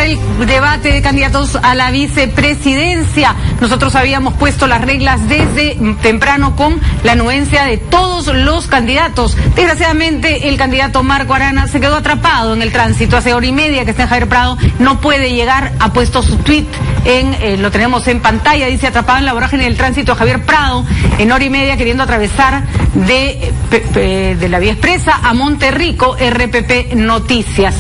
para el debate de candidatos a la vicepresidencia. Nosotros habíamos puesto las reglas desde temprano con la anuencia de todos los candidatos. Desgraciadamente, el candidato Marco Arana se quedó atrapado en el tránsito. Hace hora y media que está en Javier Prado, no puede llegar, ha puesto su tweet, lo tenemos en pantalla, dice: atrapado en la vorágine del tránsito a Javier Prado, en hora y media queriendo atravesar de la vía expresa a Monterrico, RPP Noticias.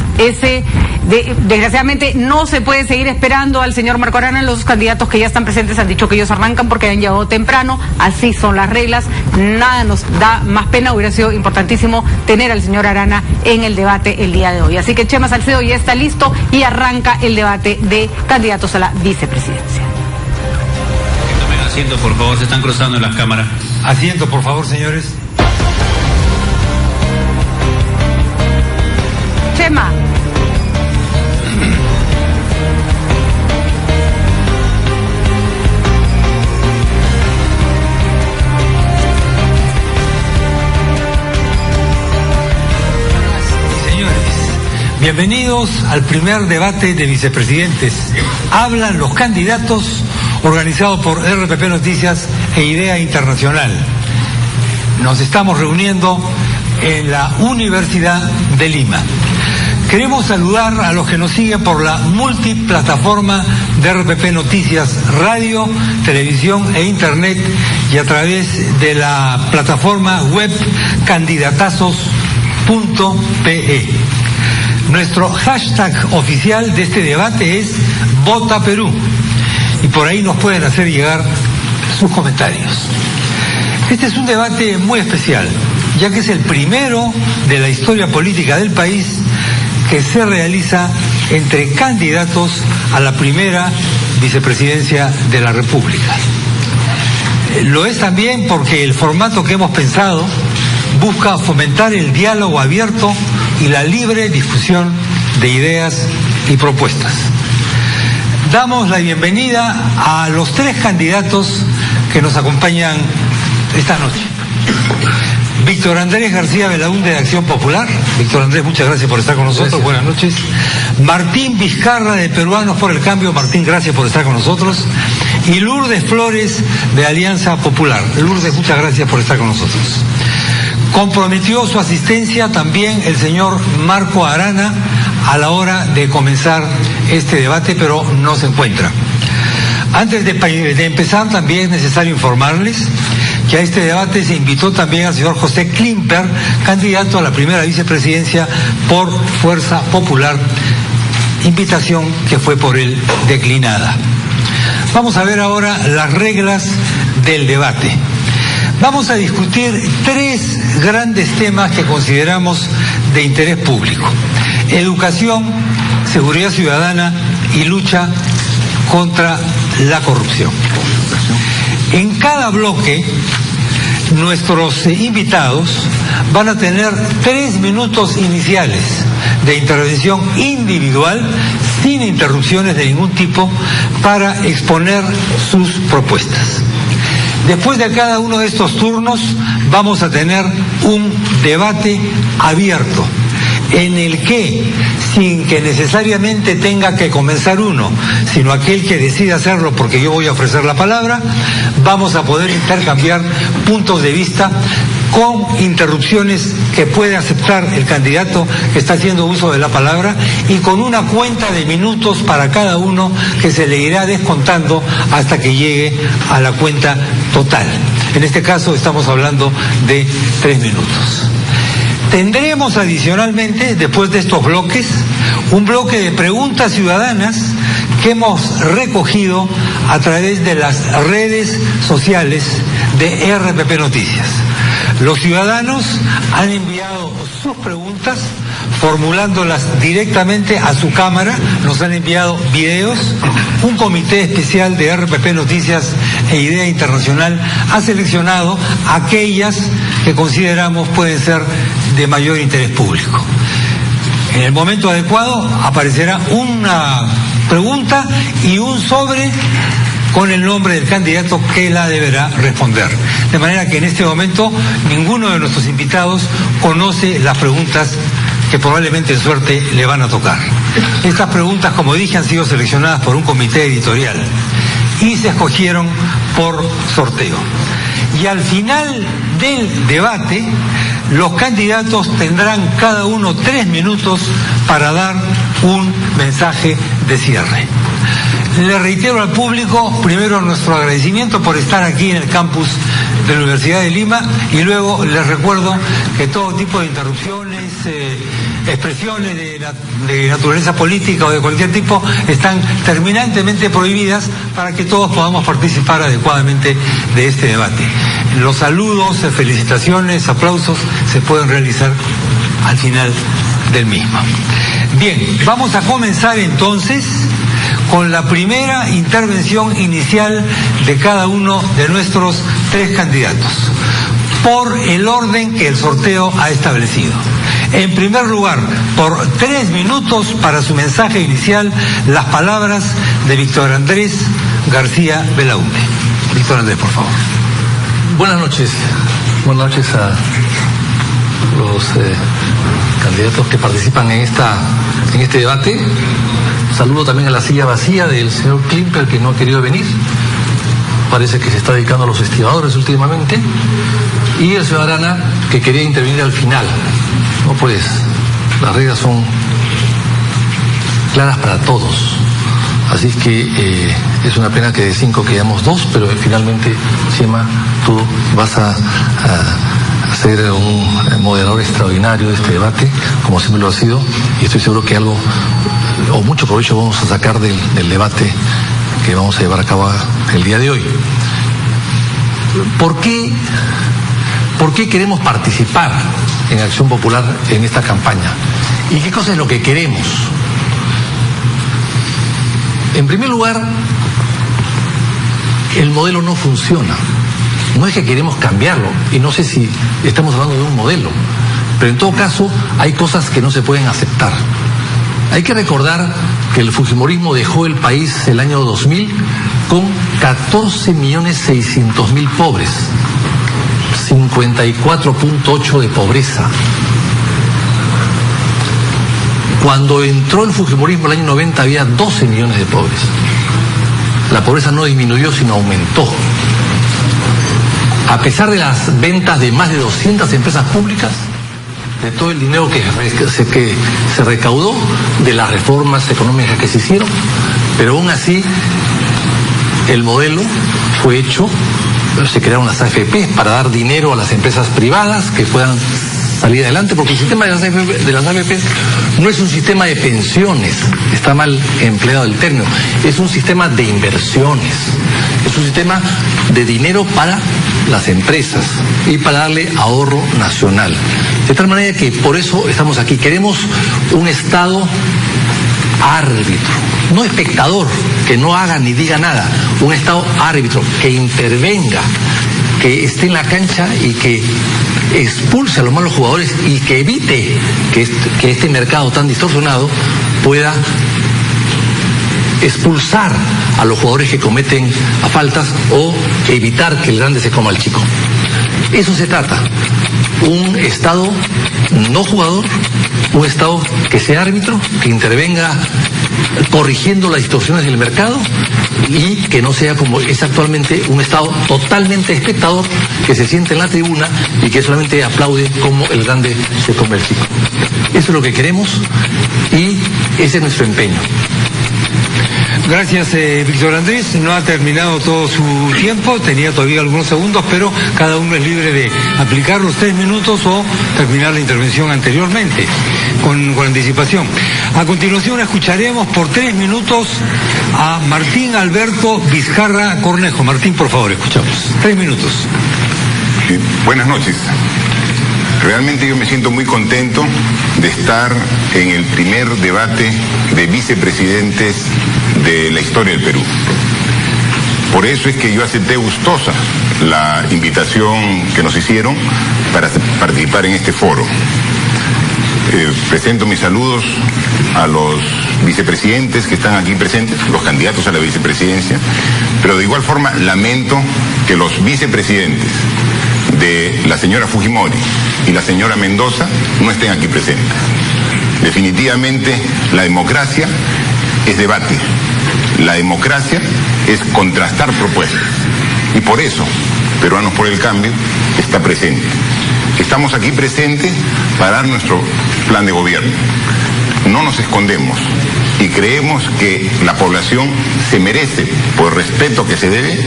Desgraciadamente no se puede seguir esperando al señor Marco Arana. Los candidatos que ya están presentes han dicho que ellos arrancan porque han llegado temprano. Así son las reglas. Nada nos da más pena. Hubiera sido importantísimo tener al señor Arana en el debate el día de hoy. Así que Chema Salcedo ya está listo y arranca el debate de candidatos a la vicepresidencia. Tomen asiento, por favor, se están cruzando las cámaras. Asiento, por favor, señores. Chema. Bienvenidos al primer debate de vicepresidentes. Hablan los candidatos, organizado por RPP Noticias e Idea Internacional. Nos estamos reuniendo en la Universidad de Lima. Queremos saludar a los que nos siguen por la multiplataforma de RPP Noticias, radio, televisión e internet, y a través de la plataforma web candidatazos.pe. Nuestro hashtag oficial de este debate es Vota Perú, y por ahí nos pueden hacer llegar sus comentarios. Este es un debate muy especial, ya que es el primero de la historia política del país que se realiza entre candidatos a la primera vicepresidencia de la República. Lo es también porque el formato que hemos pensado busca fomentar el diálogo abierto y la libre discusión de ideas y propuestas. Damos la bienvenida a los tres candidatos que nos acompañan esta noche. Víctor Andrés García Belaúnde, de Acción Popular. Víctor Andrés, muchas gracias por estar con nosotros. Gracias. Buenas noches. Martín Vizcarra, de Peruanos por el Cambio. Martín, gracias por estar con nosotros. Y Lourdes Flores, de Alianza Popular. Lourdes, muchas gracias por estar con nosotros. Comprometió su asistencia también el señor Marco Arana a la hora de comenzar este debate, pero no se encuentra. Antes de empezar, también es necesario informarles que a este debate se invitó también al señor José Klimper, candidato a la primera vicepresidencia por Fuerza Popular, invitación que fue por él declinada. Vamos a ver ahora las reglas del debate. Vamos a discutir tres grandes temas que consideramos de interés público: educación, seguridad ciudadana y lucha contra la corrupción. En cada bloque, nuestros invitados van a tener 3 minutos iniciales de intervención individual, sin interrupciones de ningún tipo, para exponer sus propuestas. Después de cada uno de estos turnos vamos a tener un debate abierto, en el que, sin que necesariamente tenga que comenzar uno, sino aquel que decida hacerlo porque yo voy a ofrecer la palabra, vamos a poder intercambiar puntos de vista con interrupciones que puede aceptar el candidato que está haciendo uso de la palabra, y con una cuenta de minutos para cada uno que se le irá descontando hasta que llegue a la cuenta total. En este caso estamos hablando de 3 minutos. Tendremos adicionalmente, después de estos bloques, un bloque de preguntas ciudadanas que hemos recogido a través de las redes sociales de RPP Noticias. Los ciudadanos han enviado sus preguntas, formulándolas directamente a su cámara, nos han enviado videos. Un comité especial de RPP Noticias e Idea Internacional ha seleccionado aquellas que consideramos pueden ser de mayor interés público. En el momento adecuado aparecerá una pregunta y un sobre con el nombre del candidato que la deberá responder. De manera que en este momento ninguno de nuestros invitados conoce las preguntas que probablemente en suerte le van a tocar. Estas preguntas, como dije, han sido seleccionadas por un comité editorial y se escogieron por sorteo. Y al final del debate, los candidatos tendrán cada uno 3 minutos para dar un mensaje de cierre. Le reitero al público, primero, nuestro agradecimiento por estar aquí en el campus de la Universidad de Lima, y luego les recuerdo que todo tipo de interrupciones, expresiones de naturaleza política o de cualquier tipo están terminantemente prohibidas para que todos podamos participar adecuadamente de este debate. Los saludos, felicitaciones, aplausos se pueden realizar al final del mismo. Bien, vamos a comenzar entonces con la primera intervención inicial de cada uno de nuestros 3 candidatos, por el orden que el sorteo ha establecido. En primer lugar, por 3 minutos para su mensaje inicial, las palabras de Víctor Andrés García Belaúnde. Víctor Andrés, por favor. Buenas noches a los candidatos que participan en este debate. Saludo también a la silla vacía del señor Klimper, que no ha querido venir. Parece que se está dedicando a los estibadores últimamente. Y el señor Arana, que quería intervenir al final. No, pues las reglas son claras para todos. Así que es una pena que de 5 quedamos 2, pero finalmente, Chema, tú vas a ser un moderador extraordinario de este debate, como siempre lo ha sido, y estoy seguro que algo o mucho provecho vamos a sacar del debate que vamos a llevar a cabo el día de hoy. ¿Por qué queremos participar en Acción Popular en esta campaña? ¿Y qué cosa es lo que queremos? En primer lugar, el modelo no funciona. No es que queremos cambiarlo, y no sé si estamos hablando de un modelo, pero en todo caso hay cosas que no se pueden aceptar. Hay que recordar que el fujimorismo dejó el país el año 2000 con 14.600.000 pobres, 54.8 de pobreza. Cuando entró el fujimorismo el año 90 había 12 millones de pobres. La pobreza no disminuyó, sino aumentó. A pesar de las ventas de más de 200 empresas públicas, de todo el dinero que se recaudó, de las reformas económicas que se hicieron, pero aún así el modelo fue hecho, se crearon las AFP para dar dinero a las empresas privadas que puedan salir adelante, porque el sistema de las AFP no es un sistema de pensiones, está mal empleado el término, es un sistema de inversiones, es un sistema de dinero para las empresas y para darle ahorro nacional. De tal manera que por eso estamos aquí. Queremos un Estado árbitro, no espectador, que no haga ni diga nada, un Estado árbitro, que intervenga, que esté en la cancha y que expulse a los malos jugadores y que evite que este mercado tan distorsionado pueda expulsar a los jugadores que cometen faltas o evitar que el grande se coma al chico. Eso se trata. Un Estado no jugador, un Estado que sea árbitro, que intervenga corrigiendo las distorsiones del mercado y que no sea como es actualmente un Estado totalmente espectador que se siente en la tribuna y que solamente aplaude como el grande se come el chico. Eso es lo que queremos y ese es nuestro empeño. Gracias, Víctor Andrés. No ha terminado todo su tiempo, tenía todavía algunos segundos, pero cada uno es libre de aplicar los 3 minutos o terminar la intervención anteriormente, con anticipación. A continuación escucharemos por 3 minutos a Martín Alberto Vizcarra Cornejo. Martín, por favor, escuchamos. 3 minutos. Buenas noches. Realmente yo me siento muy contento de estar en el primer debate de vicepresidentes de la historia del Perú. Por eso es que yo acepté gustosa la invitación que nos hicieron para participar en este foro. Presento mis saludos a los vicepresidentes que están aquí presentes, los candidatos a la vicepresidencia, pero de igual forma lamento que los vicepresidentes de la señora Fujimori y la señora Mendoza no estén aquí presentes. Definitivamente, la democracia es debate. La democracia es contrastar propuestas. Y por eso, Peruanos por el Cambio está presente. Estamos aquí presentes para dar nuestro plan de gobierno. No nos escondemos y creemos que la población se merece, por el respeto que se debe,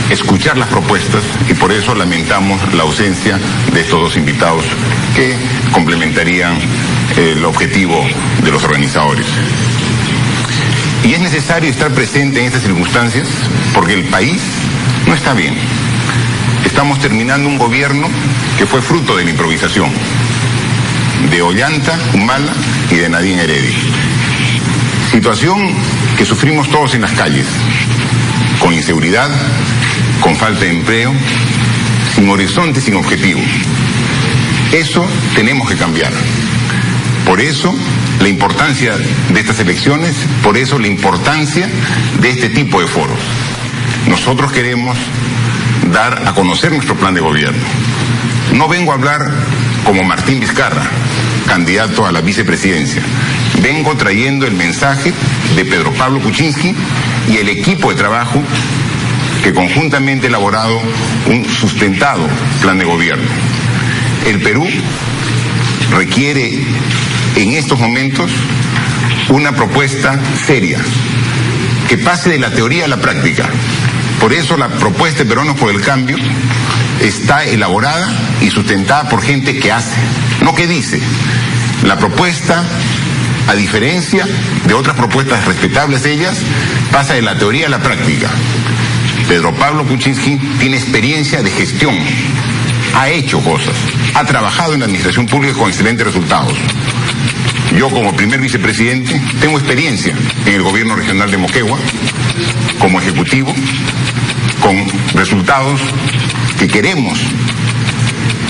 escuchar las propuestas, y por eso lamentamos la ausencia de estos dos invitados que complementarían el objetivo de los organizadores. Y es necesario estar presente en estas circunstancias porque el país no está bien. Estamos terminando un gobierno que fue fruto de la improvisación de Ollanta Humala y de Nadine Heredia. Situación que sufrimos todos en las calles, con inseguridad, con falta de empleo, sin horizonte, sin objetivo. Eso tenemos que cambiar. Por eso la importancia de estas elecciones, por eso la importancia de este tipo de foros. Nosotros queremos dar a conocer nuestro plan de gobierno. No vengo a hablar como Martín Vizcarra, candidato a la vicepresidencia. Vengo trayendo el mensaje de Pedro Pablo Kuczynski y el equipo de trabajo que conjuntamente ha elaborado un sustentado plan de gobierno. El Perú requiere en estos momentos una propuesta seria, que pase de la teoría a la práctica. Por eso la propuesta de Peruanos por el Cambio está elaborada y sustentada por gente que hace, no que dice. La propuesta, a diferencia de otras propuestas respetables de ellas, pasa de la teoría a la práctica. Pedro Pablo Kuczynski tiene experiencia de gestión, ha hecho cosas, ha trabajado en la administración pública con excelentes resultados. Yo, como primer vicepresidente, tengo experiencia en el gobierno regional de Moquegua, como ejecutivo, con resultados que queremos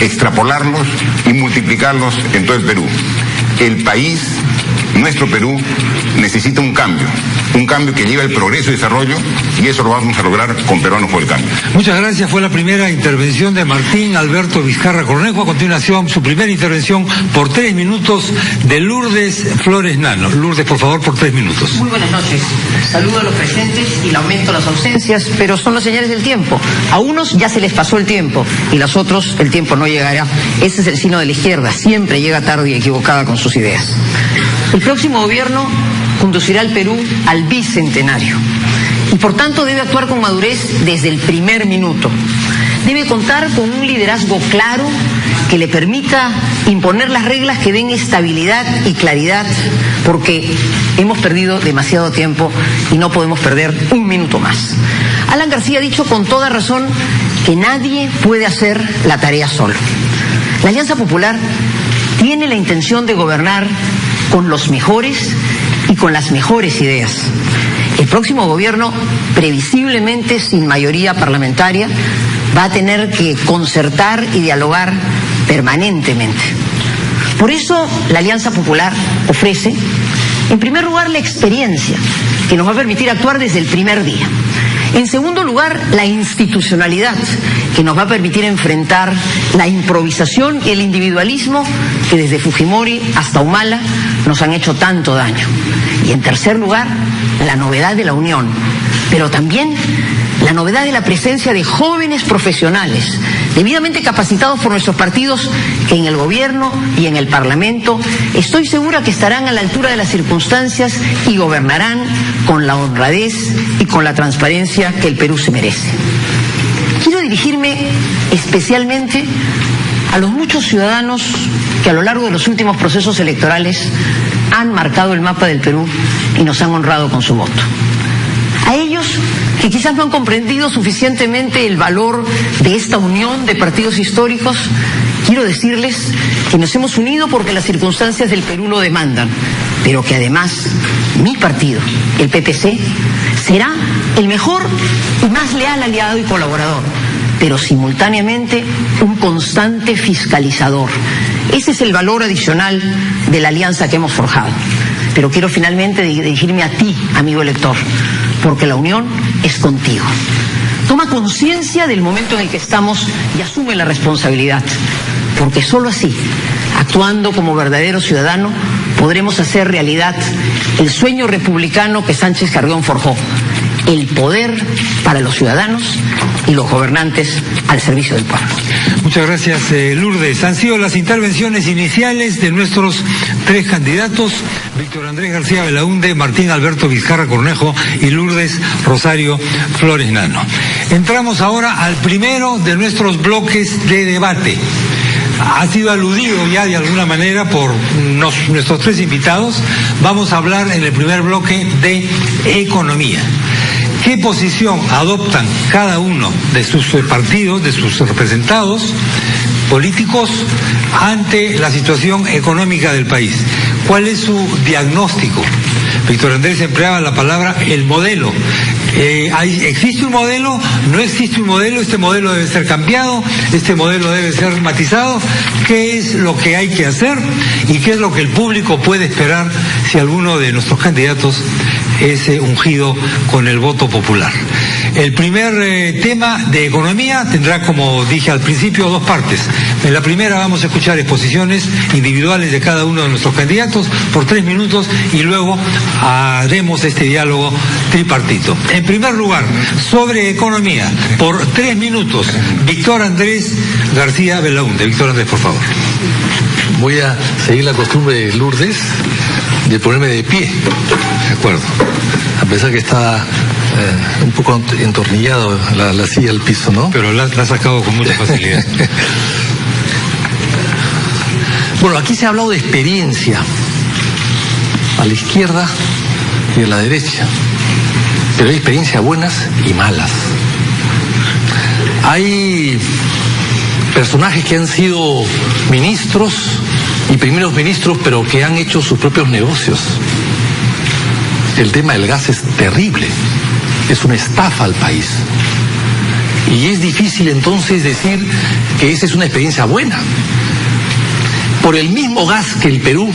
extrapolarlos y multiplicarlos en todo el Perú. El país, nuestro Perú, necesita un cambio que lleve al progreso y desarrollo, y eso lo vamos a lograr con Peruanos por el Cambio. Muchas gracias. Fue la primera intervención de Martín Alberto Vizcarra Cornejo. A continuación, su primera intervención por 3 minutos de Lourdes Flores Nano. Lourdes, por favor, por 3 minutos. Muy buenas noches. Saludo a los presentes y lamento las ausencias, pero son las señales del tiempo. A unos ya se les pasó el tiempo y a los otros el tiempo no llegará. Ese es el signo de la izquierda. Siempre llega tarde y equivocada con sus ideas. El próximo gobierno conducirá al Perú al bicentenario y por tanto debe actuar con madurez desde el primer minuto. Debe contar con un liderazgo claro que le permita imponer las reglas que den estabilidad y claridad, porque hemos perdido demasiado tiempo y no podemos perder un minuto más. Alan García ha dicho con toda razón que nadie puede hacer la tarea solo. La Alianza Popular tiene la intención de gobernar con los mejores y con las mejores ideas. El próximo gobierno, previsiblemente sin mayoría parlamentaria, va a tener que concertar y dialogar permanentemente. Por eso la Alianza Popular ofrece, en primer lugar, la experiencia que nos va a permitir actuar desde el primer día. En segundo lugar, la institucionalidad que nos va a permitir enfrentar la improvisación y el individualismo que desde Fujimori hasta Humala nos han hecho tanto daño. Y en tercer lugar, la novedad de la unión, pero también la novedad de la presencia de jóvenes profesionales debidamente capacitados por nuestros partidos, que en el gobierno y en el Parlamento estoy segura que estarán a la altura de las circunstancias y gobernarán con la honradez y con la transparencia que el Perú se merece. Quiero dirigirme especialmente a los muchos ciudadanos que a lo largo de los últimos procesos electorales han marcado el mapa del Perú y nos han honrado con su voto. A ellos que quizás no han comprendido suficientemente el valor de esta unión de partidos históricos, quiero decirles que nos hemos unido porque las circunstancias del Perú lo demandan, pero que además mi partido, el PPC, será el mejor y más leal aliado y colaborador, pero simultáneamente un constante fiscalizador. Ese es el valor adicional de la alianza que hemos forjado. Pero quiero finalmente dirigirme a ti, amigo elector, porque la unión es contigo. Toma conciencia del momento en el que estamos y asume la responsabilidad, porque solo así actuando como verdadero ciudadano, podremos hacer realidad el sueño republicano que Sánchez Carrión forjó: el poder para los ciudadanos y los gobernantes al servicio del pueblo. Muchas gracias, Lourdes. Han sido las intervenciones iniciales de nuestros tres candidatos: Víctor Andrés García Belaúnde, Martín Alberto Vizcarra Cornejo y Lourdes Rosario Flores Nano. Entramos ahora al primero de nuestros bloques de debate. Ha sido aludido ya de alguna manera por nuestros tres invitados. Vamos a hablar en el primer bloque de economía. ¿Qué posición adoptan cada uno de sus partidos, de sus representados políticos ante la situación económica del país? ¿Cuál es su diagnóstico? Víctor Andrés empleaba la palabra el modelo. ¿Existe un modelo? ¿No existe un modelo? ¿Este modelo debe ser cambiado? ¿Este modelo debe ser matizado? ¿Qué es lo que hay que hacer? ¿Y qué es lo que el público puede esperar si alguno de nuestros candidatos es ungido con el voto popular? El primer tema de economía tendrá, como dije al principio, dos partes. En la primera vamos a escuchar exposiciones individuales de cada uno de nuestros candidatos por 3 minutos y luego haremos este diálogo tripartito. En primer lugar, sobre economía, por 3 minutos, Víctor Andrés García Belaúnde. Víctor Andrés, por favor. Voy a seguir la costumbre de Lourdes de ponerme de pie. De acuerdo. A pesar que está un poco entornillado la silla al piso, ¿no? Pero la ha sacado con mucha facilidad. Bueno, aquí se ha hablado de experiencia, a la izquierda y a la derecha, pero hay experiencias buenas y malas. Hay personajes que han sido ministros y primeros ministros, pero que han hecho sus propios negocios. El tema del gas es terrible, es una estafa al país. Y es difícil entonces decir que esa es una experiencia buena. Por el mismo gas que el Perú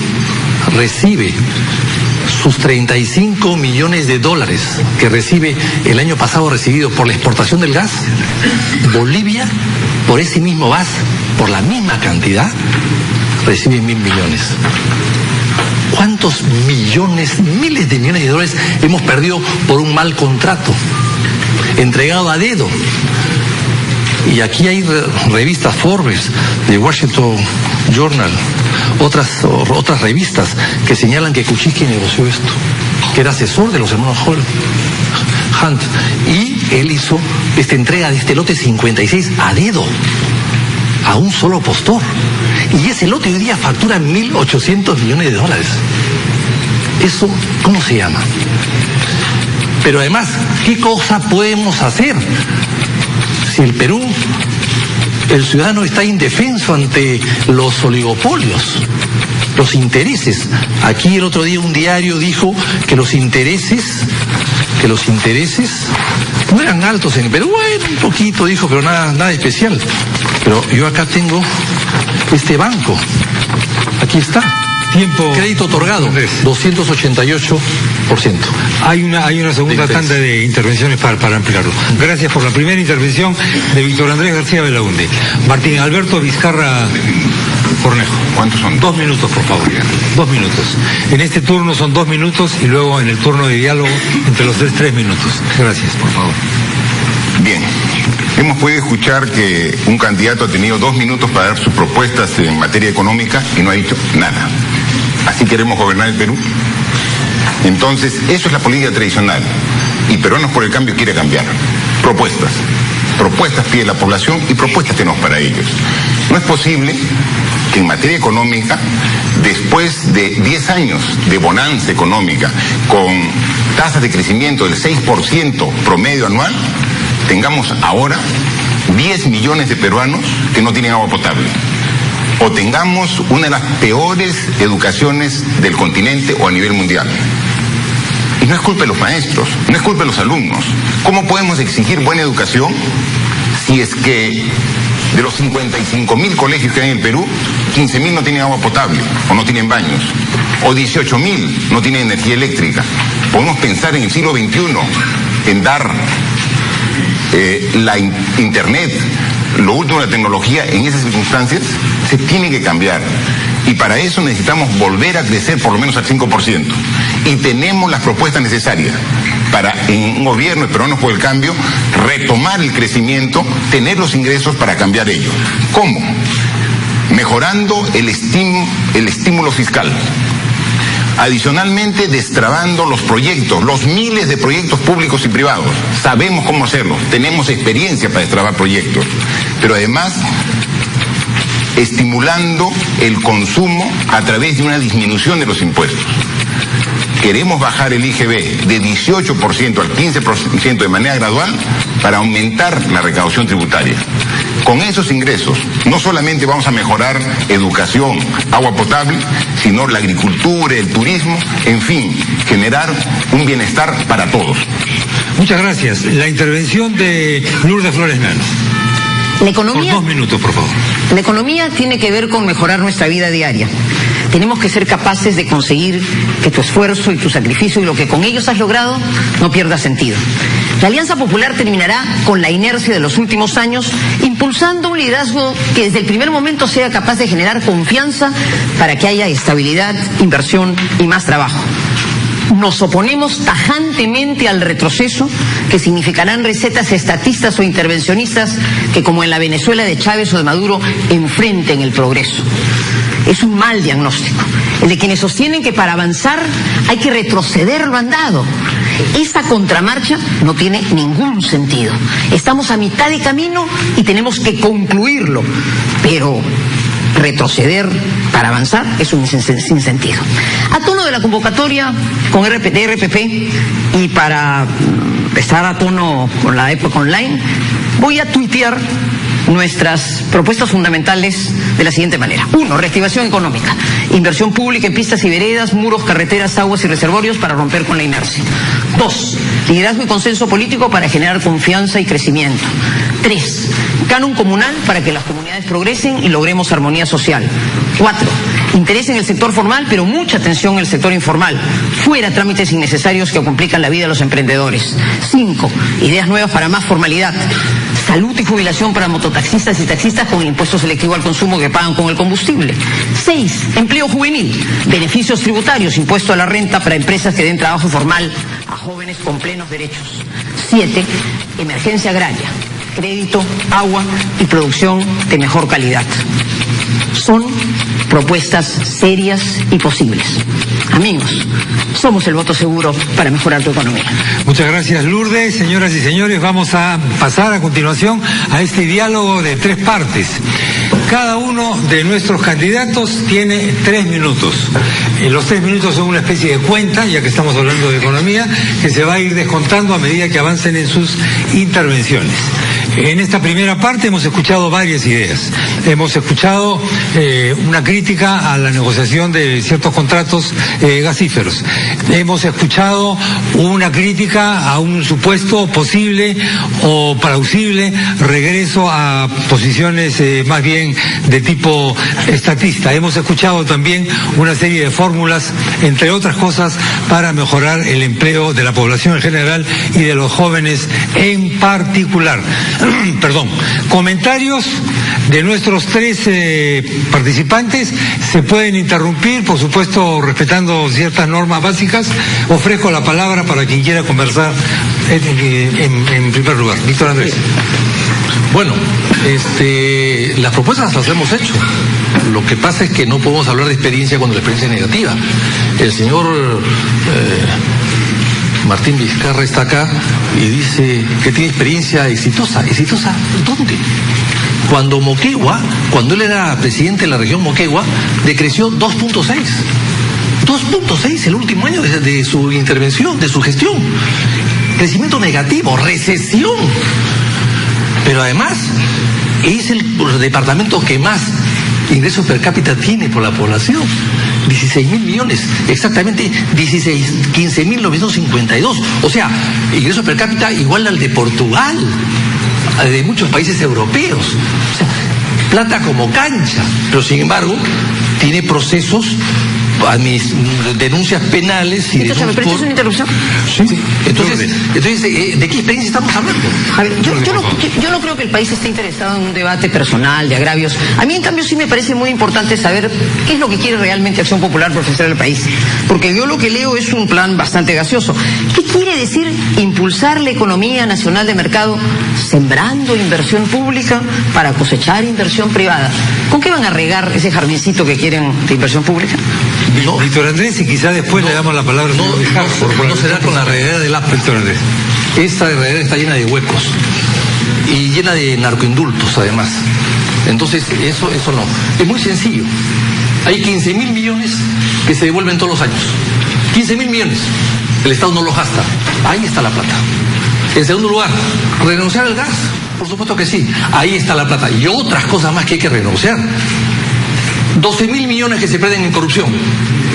recibe, sus 35 millones de dólares que recibe el año pasado recibido por la exportación del gas, Bolivia, por ese mismo gas, por la misma cantidad, recibe 1.000 millones. ¿Cuántos millones, miles de millones de dólares hemos perdido por un mal contrato, entregado a dedo? Y aquí hay revistas Forbes, The Washington Journal, otras revistas que señalan que Kuczynski negoció esto, que era asesor de los hermanos Hunt, y él hizo esta entrega de este lote 56 a dedo, a un solo postor. Y ese lote hoy día factura 1.800 millones de dólares. ¿Eso cómo se llama? Pero además, ¿qué cosa podemos hacer? Si el Perú, el ciudadano está indefenso ante los oligopolios, los intereses. Aquí el otro día un diario dijo que los intereses no eran altos en el Perú. Bueno, un poquito dijo, pero nada especial. Pero yo acá tengo este banco. Aquí está. Tiempo. Crédito otorgado, 288%. Hay una segunda tanda de intervenciones para ampliarlo. Gracias por la primera intervención de Víctor Andrés García Belaúnde. Martín Alberto Vizcarra Cornejo. ¿Cuántos son? 2 minutos, por favor. 2 minutos. En este turno son 2 minutos y luego en el turno de diálogo entre los 3 minutos. Gracias, por favor. Bien. Hemos podido escuchar que un candidato ha tenido 2 minutos para dar sus propuestas en materia económica y no ha dicho nada. ¿Así queremos gobernar el Perú? Entonces, eso es la política tradicional. Y Peruanos por el Cambio quiere cambiar. Propuestas. Propuestas pide la población y propuestas tenemos para ellos. No es posible que en materia económica, después de 10 años de bonanza económica, con tasas de crecimiento del 6% promedio anual, tengamos ahora 10 millones de peruanos que no tienen agua potable. O tengamos una de las peores educaciones del continente o a nivel mundial. Y no es culpa de los maestros, no es culpa de los alumnos. ¿Cómo podemos exigir buena educación si es que de los 55.000 colegios que hay en el Perú, 15.000 no tienen agua potable o no tienen baños? O 18.000 no tienen energía eléctrica. Podemos pensar en el siglo XXI en dar la internet, lo último de la tecnología. En esas circunstancias se tiene que cambiar. Y para eso necesitamos volver a crecer por lo menos al 5%. Y tenemos las propuestas necesarias para, en un gobierno de Peruanos por el Cambio, retomar el crecimiento, tener los ingresos para cambiar ello. ¿Cómo? Mejorando el estímulo fiscal. Adicionalmente, destrabando los proyectos, los miles de proyectos públicos y privados. Sabemos cómo hacerlo, tenemos experiencia para destrabar proyectos. Pero además, estimulando el consumo a través de una disminución de los impuestos. Queremos bajar el IGB de 18% al 15% de manera gradual para aumentar la recaudación tributaria. Con esos ingresos, no solamente vamos a mejorar educación, agua potable, sino la agricultura, el turismo, en fin, generar un bienestar para todos. Muchas gracias. La intervención de Lourdes Flores Nano. La economía, por 2 minutos, por favor. La economía tiene que ver con mejorar nuestra vida diaria. Tenemos que ser capaces de conseguir que tu esfuerzo y tu sacrificio y lo que con ellos has logrado no pierda sentido. La Alianza Popular terminará con la inercia de los últimos años, impulsando un liderazgo que desde el primer momento sea capaz de generar confianza para que haya estabilidad, inversión y más trabajo. Nos oponemos tajantemente al retroceso que significarán recetas estatistas o intervencionistas que, como en la Venezuela de Chávez o de Maduro, enfrenten el progreso. Es un mal diagnóstico, el de quienes sostienen que para avanzar hay que retroceder lo andado. Esa contramarcha no tiene ningún sentido. Estamos a mitad de camino y tenemos que concluirlo, pero retroceder para avanzar es un sinsentido. A tono de la convocatoria con RPP y para estar a tono con la época online, voy a tuitear nuestras propuestas fundamentales de la siguiente manera. 1. Reactivación económica. Inversión pública en pistas y veredas, muros, carreteras, aguas y reservorios para romper con la inercia. 2. Liderazgo y consenso político para generar confianza y crecimiento. 3. Canon comunal para que las comunidades progresen y logremos armonía social. 4. Interés en el sector formal, pero mucha atención en el sector informal. Fuera trámites innecesarios que complican la vida de los emprendedores. 5. Ideas nuevas para más formalidad. Salud y jubilación para mototaxistas y taxistas con el impuesto selectivo al consumo que pagan con el combustible. 6. Empleo juvenil. Beneficios tributarios, impuesto a la renta para empresas que den trabajo formal a jóvenes con plenos derechos. 7. Emergencia agraria. Crédito, agua y producción de mejor calidad. Son propuestas serias y posibles. Amigos, somos el voto seguro para mejorar tu economía. Muchas gracias, Lourdes. Señoras y señores, vamos a pasar a continuación a este diálogo de 3 partes. Cada uno de nuestros candidatos tiene 3 minutos. Los 3 minutos son una especie de cuenta, ya que estamos hablando de economía, que se va a ir descontando a medida que avancen en sus intervenciones. En esta primera parte hemos escuchado varias ideas. Hemos escuchado una crítica a la negociación de ciertos contratos gasíferos. Hemos escuchado una crítica a un supuesto posible o plausible regreso a posiciones más bien de tipo estatista. Hemos escuchado también una serie de fórmulas, entre otras cosas, para mejorar el empleo de la población en general y de los jóvenes en particular. Perdón. Comentarios de nuestros 3 participantes se pueden interrumpir, por supuesto, respetando ciertas normas básicas. Ofrezco la palabra para quien quiera conversar en primer lugar. Víctor Andrés. Bueno, las propuestas las hemos hecho. Lo que pasa es que no podemos hablar de experiencia cuando la experiencia es negativa. El señor Martín Vizcarra está acá y dice que tiene experiencia exitosa. ¿Exitosa dónde? Cuando Moquegua, cuando él era presidente de la región Moquegua, decreció 2.6. 2.6 el último año de su intervención, de su gestión. Crecimiento negativo, recesión. Pero además, es el departamento que más ingresos per cápita tiene por la población. 16.000 millones, exactamente 15.952. O sea, ingreso per cápita igual al de Portugal, al de muchos países europeos. O sea, plata como cancha, pero sin embargo tiene procesos denuncias penales y ¿Pero esto es una interrupción? Sí. Entonces, ¿de qué experiencia estamos hablando? Javier, yo no creo que el país esté interesado en un debate personal, de agravios. A mí, en cambio, sí me parece muy importante saber qué es lo que quiere realmente Acción Popular por ofrecer al país. Porque yo lo que leo es un plan bastante gaseoso. ¿Qué quiere decir impulsar la economía nacional de mercado sembrando inversión pública para cosechar inversión privada? ¿Con qué van a regar ese jardincito que quieren de inversión pública? No, Víctor Andrés, y quizá después le damos la palabra. No será con la regadera del APA, Víctor Andrés. Esta regadera está llena de huecos y llena de narcoindultos, además. Entonces, eso no. Es muy sencillo. Hay 15.000 millones que se devuelven todos los años. 15.000 millones. El Estado no los gasta. Ahí está la plata. En segundo lugar, renunciar al gas. Por supuesto que sí. Ahí está la plata. Y otras cosas más que hay que renunciar. 12.000 millones que se pierden en corrupción,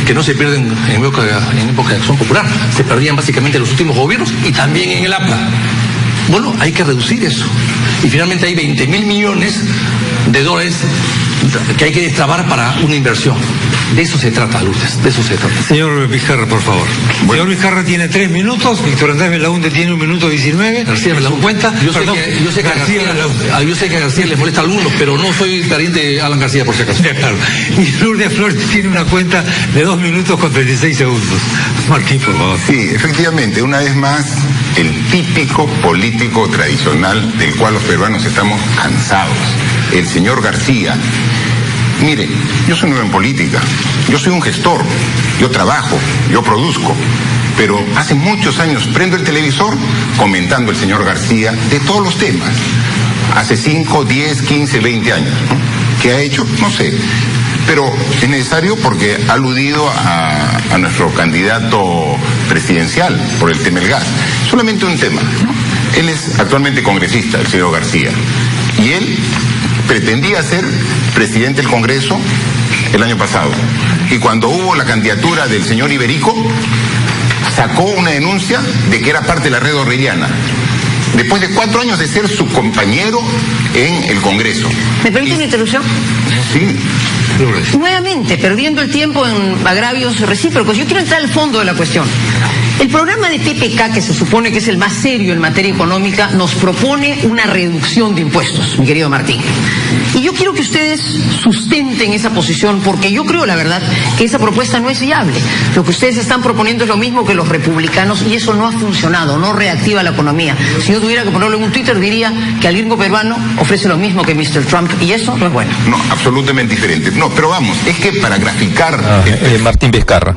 que no se pierden en época de Acción Popular, se perdían básicamente en los últimos gobiernos y también en el APLA. Bueno, hay que reducir eso. Y finalmente hay 20.000 millones de dólares que hay que destrabar para una inversión. De eso se trata, Lourdes, de eso se trata. Señor Vizcarra, por favor. Bueno. Señor Vizcarra tiene 3 minutos, Víctor Andrés Belaúnde tiene 1 minuto 19. García Belaúnde. 50. Yo sé que a García les molesta a algunos, pero no soy pariente de Alan García, por si acaso. Claro. Y Lourdes Flores tiene una cuenta de 2 minutos con 36 segundos. Martín, por favor. Sí, efectivamente, una vez más, el típico político tradicional del cual los peruanos estamos cansados. El señor García. Mire, yo soy nuevo en política, yo soy un gestor, yo trabajo, yo produzco, pero hace muchos años prendo el televisor comentando el señor García de todos los temas. Hace 5, 10, 15, 20 años. ¿No? ¿Qué ha hecho? No sé. Pero es necesario porque ha aludido a nuestro candidato presidencial por el tema del gas. Solamente un tema, ¿no? Él es actualmente congresista, el señor García, y él pretendía ser presidente del Congreso el año pasado. Y cuando hubo la candidatura del señor Iberico, sacó una denuncia de que era parte de la red orellana. Después de 4 años de ser su compañero en el Congreso. ¿Me permite una interrupción? Sí. Nuevamente, perdiendo el tiempo en agravios recíprocos. Yo quiero entrar al fondo de la cuestión. El programa de PPK, que se supone que es el más serio en materia económica, nos propone una reducción de impuestos, mi querido Martín. Y yo quiero que ustedes sustenten esa posición, porque yo creo, la verdad, que esa propuesta no es viable. Lo que ustedes están proponiendo es lo mismo que los republicanos y eso no ha funcionado, no reactiva la economía. Si yo tuviera que ponerlo en un Twitter, diría que al gringo peruano ofrece lo mismo que Mr. Trump y eso no es bueno. No, absolutamente diferente. No, pero vamos, es que para graficar... Martín Vizcarra.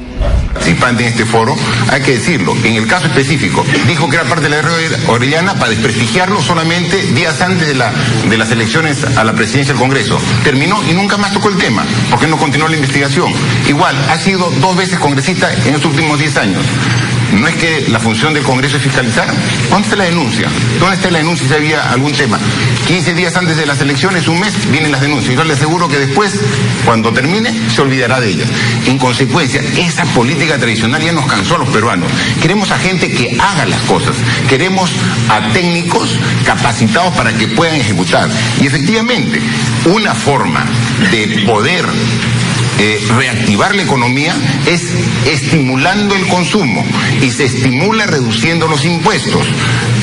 Participante en este foro, hay que decirlo, en el caso específico, dijo que era parte de la red orellana para desprestigiarlo solamente días antes de las elecciones a la presidencia del Congreso. Terminó y nunca más tocó el tema, porque no continuó la investigación. Igual, ha sido 2 veces congresista en los últimos 10 años. ¿No es que la función del Congreso es fiscalizar? ¿Dónde está la denuncia? ¿Dónde está la denuncia si había algún tema? 15 días antes de las elecciones, 1 mes, vienen las denuncias. Yo le aseguro que después, cuando termine, se olvidará de ellas. En consecuencia, esa política tradicional ya nos cansó a los peruanos. Queremos a gente que haga las cosas. Queremos a técnicos capacitados para que puedan ejecutar. Y efectivamente, una forma de poder reactivar la economía es estimulando el consumo y se estimula reduciendo los impuestos.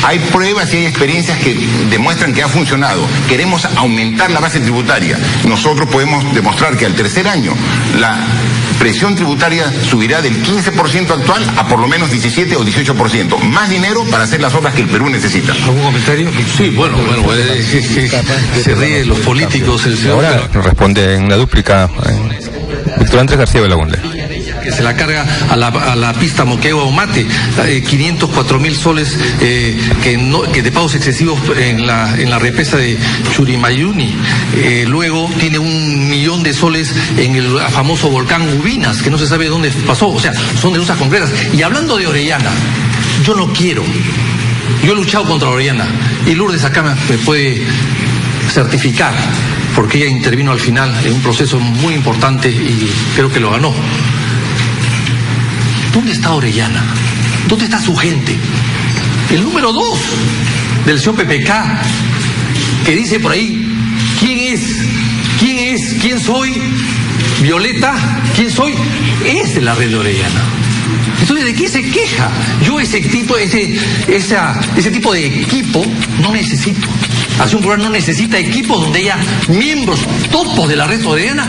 Hay pruebas y hay experiencias que demuestran que ha funcionado. Queremos aumentar la base tributaria. Nosotros podemos demostrar que al 3er año la presión tributaria subirá del 15% actual a por lo menos 17 o 18%. Más dinero para hacer las obras que el Perú necesita. ¿Algún comentario? Sí, bueno, se ríen los políticos. El señor ahora responde en la dúplica Víctor Andrés García Belaúnde. Que se la carga a la pista Moquegua-Omate, 504.000 soles que de pagos excesivos en la represa de Churimayuni. Luego tiene 1 millón de soles en el famoso volcán Ubinas, que no se sabe dónde pasó. O sea, son denuncias concretas. Y hablando de Orellana, yo he luchado contra Orellana y Lourdes acá me puede certificar, porque ella intervino al final en un proceso muy importante y creo que lo ganó. ¿Dónde está Orellana? ¿Dónde está su gente? El número 2 del señor PPK, que dice por ahí, ¿quién soy? Violeta, ¿quién soy? Es de la red de Orellana. Entonces, ¿de qué se queja? Yo ese tipo de equipo no necesito. Acción Popular no necesita equipos donde haya miembros topos de la red de Orellana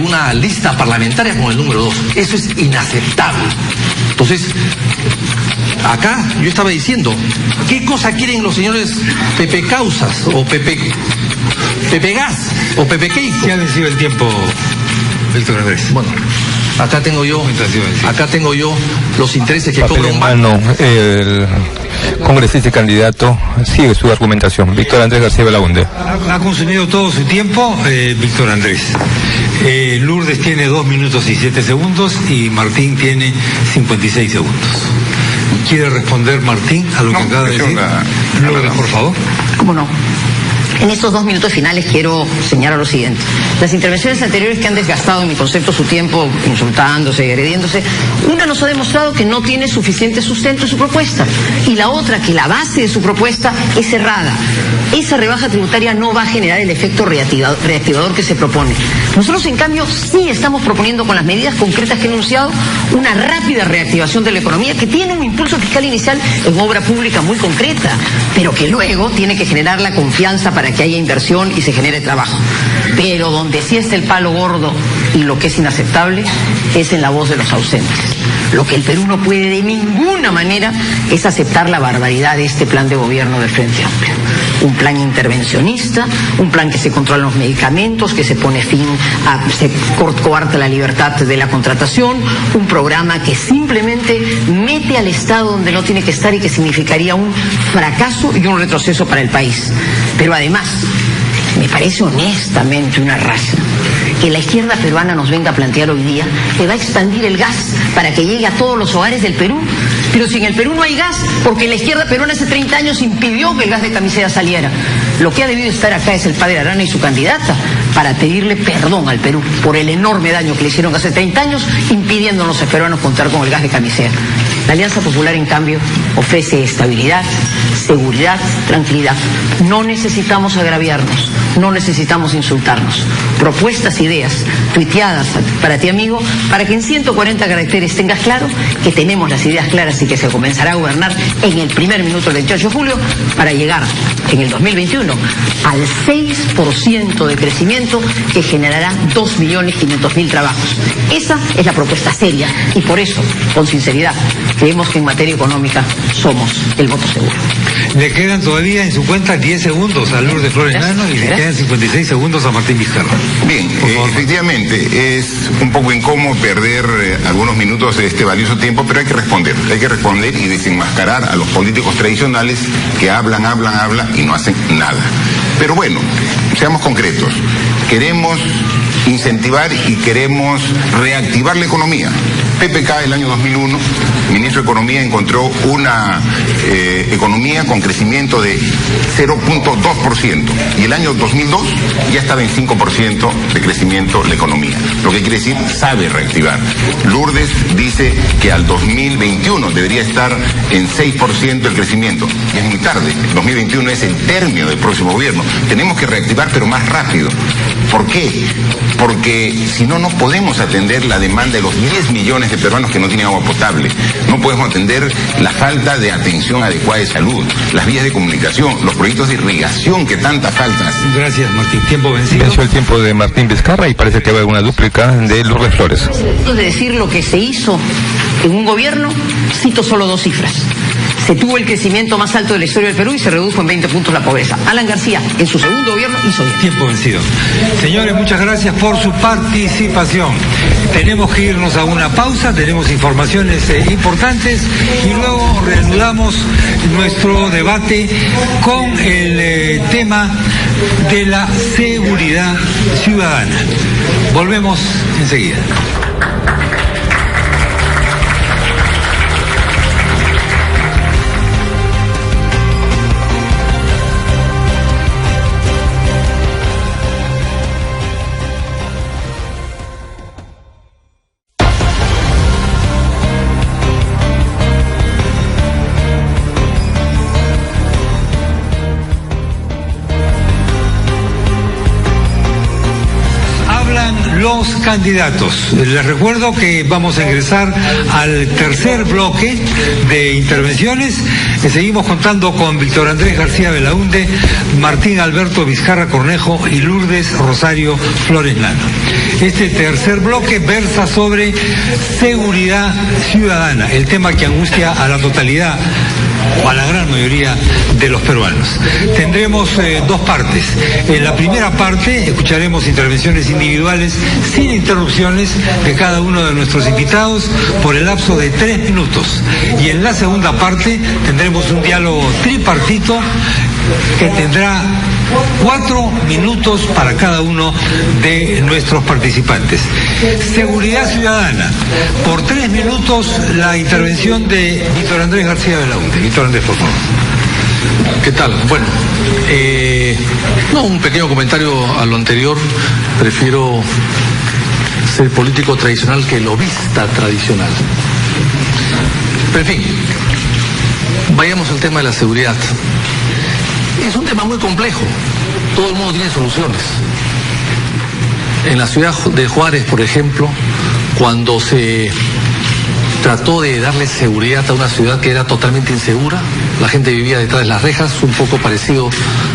una lista parlamentaria con el número 2. Eso es inaceptable. Entonces, acá yo estaba diciendo, ¿qué cosa quieren los señores Pepe Causas o Pepe Gas o Pepe Keiko? Ya ha vencido el tiempo, Víctor Andrés. Bueno, acá tengo yo los intereses que cobra un banco. El congresista y candidato sigue su argumentación. Víctor Andrés García Belaunde. Ha consumido todo su tiempo, Víctor Andrés. Lourdes tiene 2 minutos y 7 segundos y Martín tiene 56 segundos. ¿Quiere responder Martín a lo que acaba de decir? Lourdes, por favor. ¿Cómo no? En estos 2 minutos finales quiero señalar lo siguiente. Las intervenciones anteriores que han desgastado en mi concepto su tiempo, insultándose y agrediéndose, una nos ha demostrado que no tiene suficiente sustento en su propuesta. Y la otra, que la base de su propuesta es errada. Esa rebaja tributaria no va a generar el efecto reactivador que se propone. Nosotros, en cambio, sí estamos proponiendo con las medidas concretas que he enunciado una rápida reactivación de la economía que tiene un impulso fiscal inicial en obra pública muy concreta, pero que luego tiene que generar la confianza para que haya inversión y se genere trabajo. Pero donde sí está el palo gordo y lo que es inaceptable es en la voz de los ausentes. Lo que el Perú no puede de ninguna manera es aceptar la barbaridad de este plan de gobierno del Frente Amplio. Un plan intervencionista, un plan que se controlan los medicamentos, que se pone fin se coarta la libertad de la contratación, un programa que simplemente mete al Estado donde no tiene que estar y que significaría un fracaso y un retroceso para el país. Pero además, me parece honestamente una raza que la izquierda peruana nos venga a plantear hoy día que va a expandir el gas para que llegue a todos los hogares del Perú. Pero si en el Perú no hay gas, porque la izquierda peruana hace 30 años impidió que el gas de camiseta saliera. Lo que ha debido estar acá es el padre Arana y su candidata para pedirle perdón al Perú por el enorme daño que le hicieron hace 30 años, impidiéndonos a los peruanos contar con el gas de camiseta. La Alianza Popular, en cambio, ofrece estabilidad, seguridad, tranquilidad. No necesitamos agraviarnos, no necesitamos insultarnos. Propuestas, ideas, tuiteadas para ti, amigo, para que en 140 caracteres tengas claro que tenemos las ideas claras y que se comenzará a gobernar en el primer minuto del 28 de julio para llegar en el 2021 al 6% de crecimiento que generará 2.500.000 trabajos. Esa es la propuesta seria y por eso, con sinceridad, creemos que en materia económica somos el voto seguro. Le quedan todavía en su cuenta 10 segundos a Lourdes Flores Nano y le quedan 56 segundos a Martín Vizcarra. Bien, efectivamente es un poco incómodo perder algunos minutos de este valioso tiempo, pero hay que responder y desenmascarar a los políticos tradicionales que hablan y no hacen nada. Pero bueno, seamos concretos, queremos incentivar y queremos reactivar la economía. PPK el año 2001, ministro de Economía, encontró una economía con crecimiento de 0.2% y el año 2002 ya estaba en 5% de crecimiento la economía. Lo que quiere decir, sabe reactivar. Lourdes dice que al 2021 debería estar en 6% el crecimiento. Es muy tarde, 2021 es el término del próximo gobierno. Tenemos que reactivar, pero más rápido. ¿Por qué? Porque si no, no podemos atender la demanda de los 10 millones de peruanos que no tienen agua potable. No podemos atender la falta de atención adecuada de salud, las vías de comunicación, los proyectos de irrigación que tanta falta hacen. Gracias, Martín. Tiempo vencido. Venció el tiempo de Martín Vizcarra y parece que va a haber una dúplica de Lourdes Flores. De decir lo que se hizo en un gobierno, cito solo 2 cifras. Se tuvo el crecimiento más alto de la historia del Perú y se redujo en 20 puntos la pobreza. Alan García, en su segundo gobierno, hizo bien. Tiempo vencido. Señores, muchas gracias por su participación. Tenemos que irnos a una pausa, tenemos informaciones importantes y luego reanudamos nuestro debate con el tema de la seguridad ciudadana. Volvemos enseguida. los candidatos. Les recuerdo que vamos a ingresar al tercer bloque de intervenciones. Seguimos contando con Víctor Andrés García Belaúnde, Martín Alberto Vizcarra Cornejo y Lourdes Rosario Flores Lano. Este tercer bloque versa sobre seguridad ciudadana, el tema que angustia a la totalidad o a la gran mayoría de los peruanos. Tendremos dos partes. En la primera parte escucharemos intervenciones individuales sin interrupciones de cada uno de nuestros invitados por el lapso de 3 minutos. Y en la segunda parte tendremos un diálogo tripartito que tendrá 4 minutos para cada uno de nuestros participantes. Seguridad ciudadana. Por 3 minutos la intervención de Víctor Andrés García Belaúnde. Víctor Andrés, por favor. ¿Qué tal? Bueno, un pequeño comentario a lo anterior. Prefiero ser político tradicional que lobista tradicional. Pero en fin, vayamos al tema de la seguridad. Es un tema muy complejo. Todo el mundo tiene soluciones. En la ciudad de Juárez, por ejemplo, cuando se trató de darle seguridad a una ciudad que era totalmente insegura, la gente vivía detrás de las rejas, un poco parecido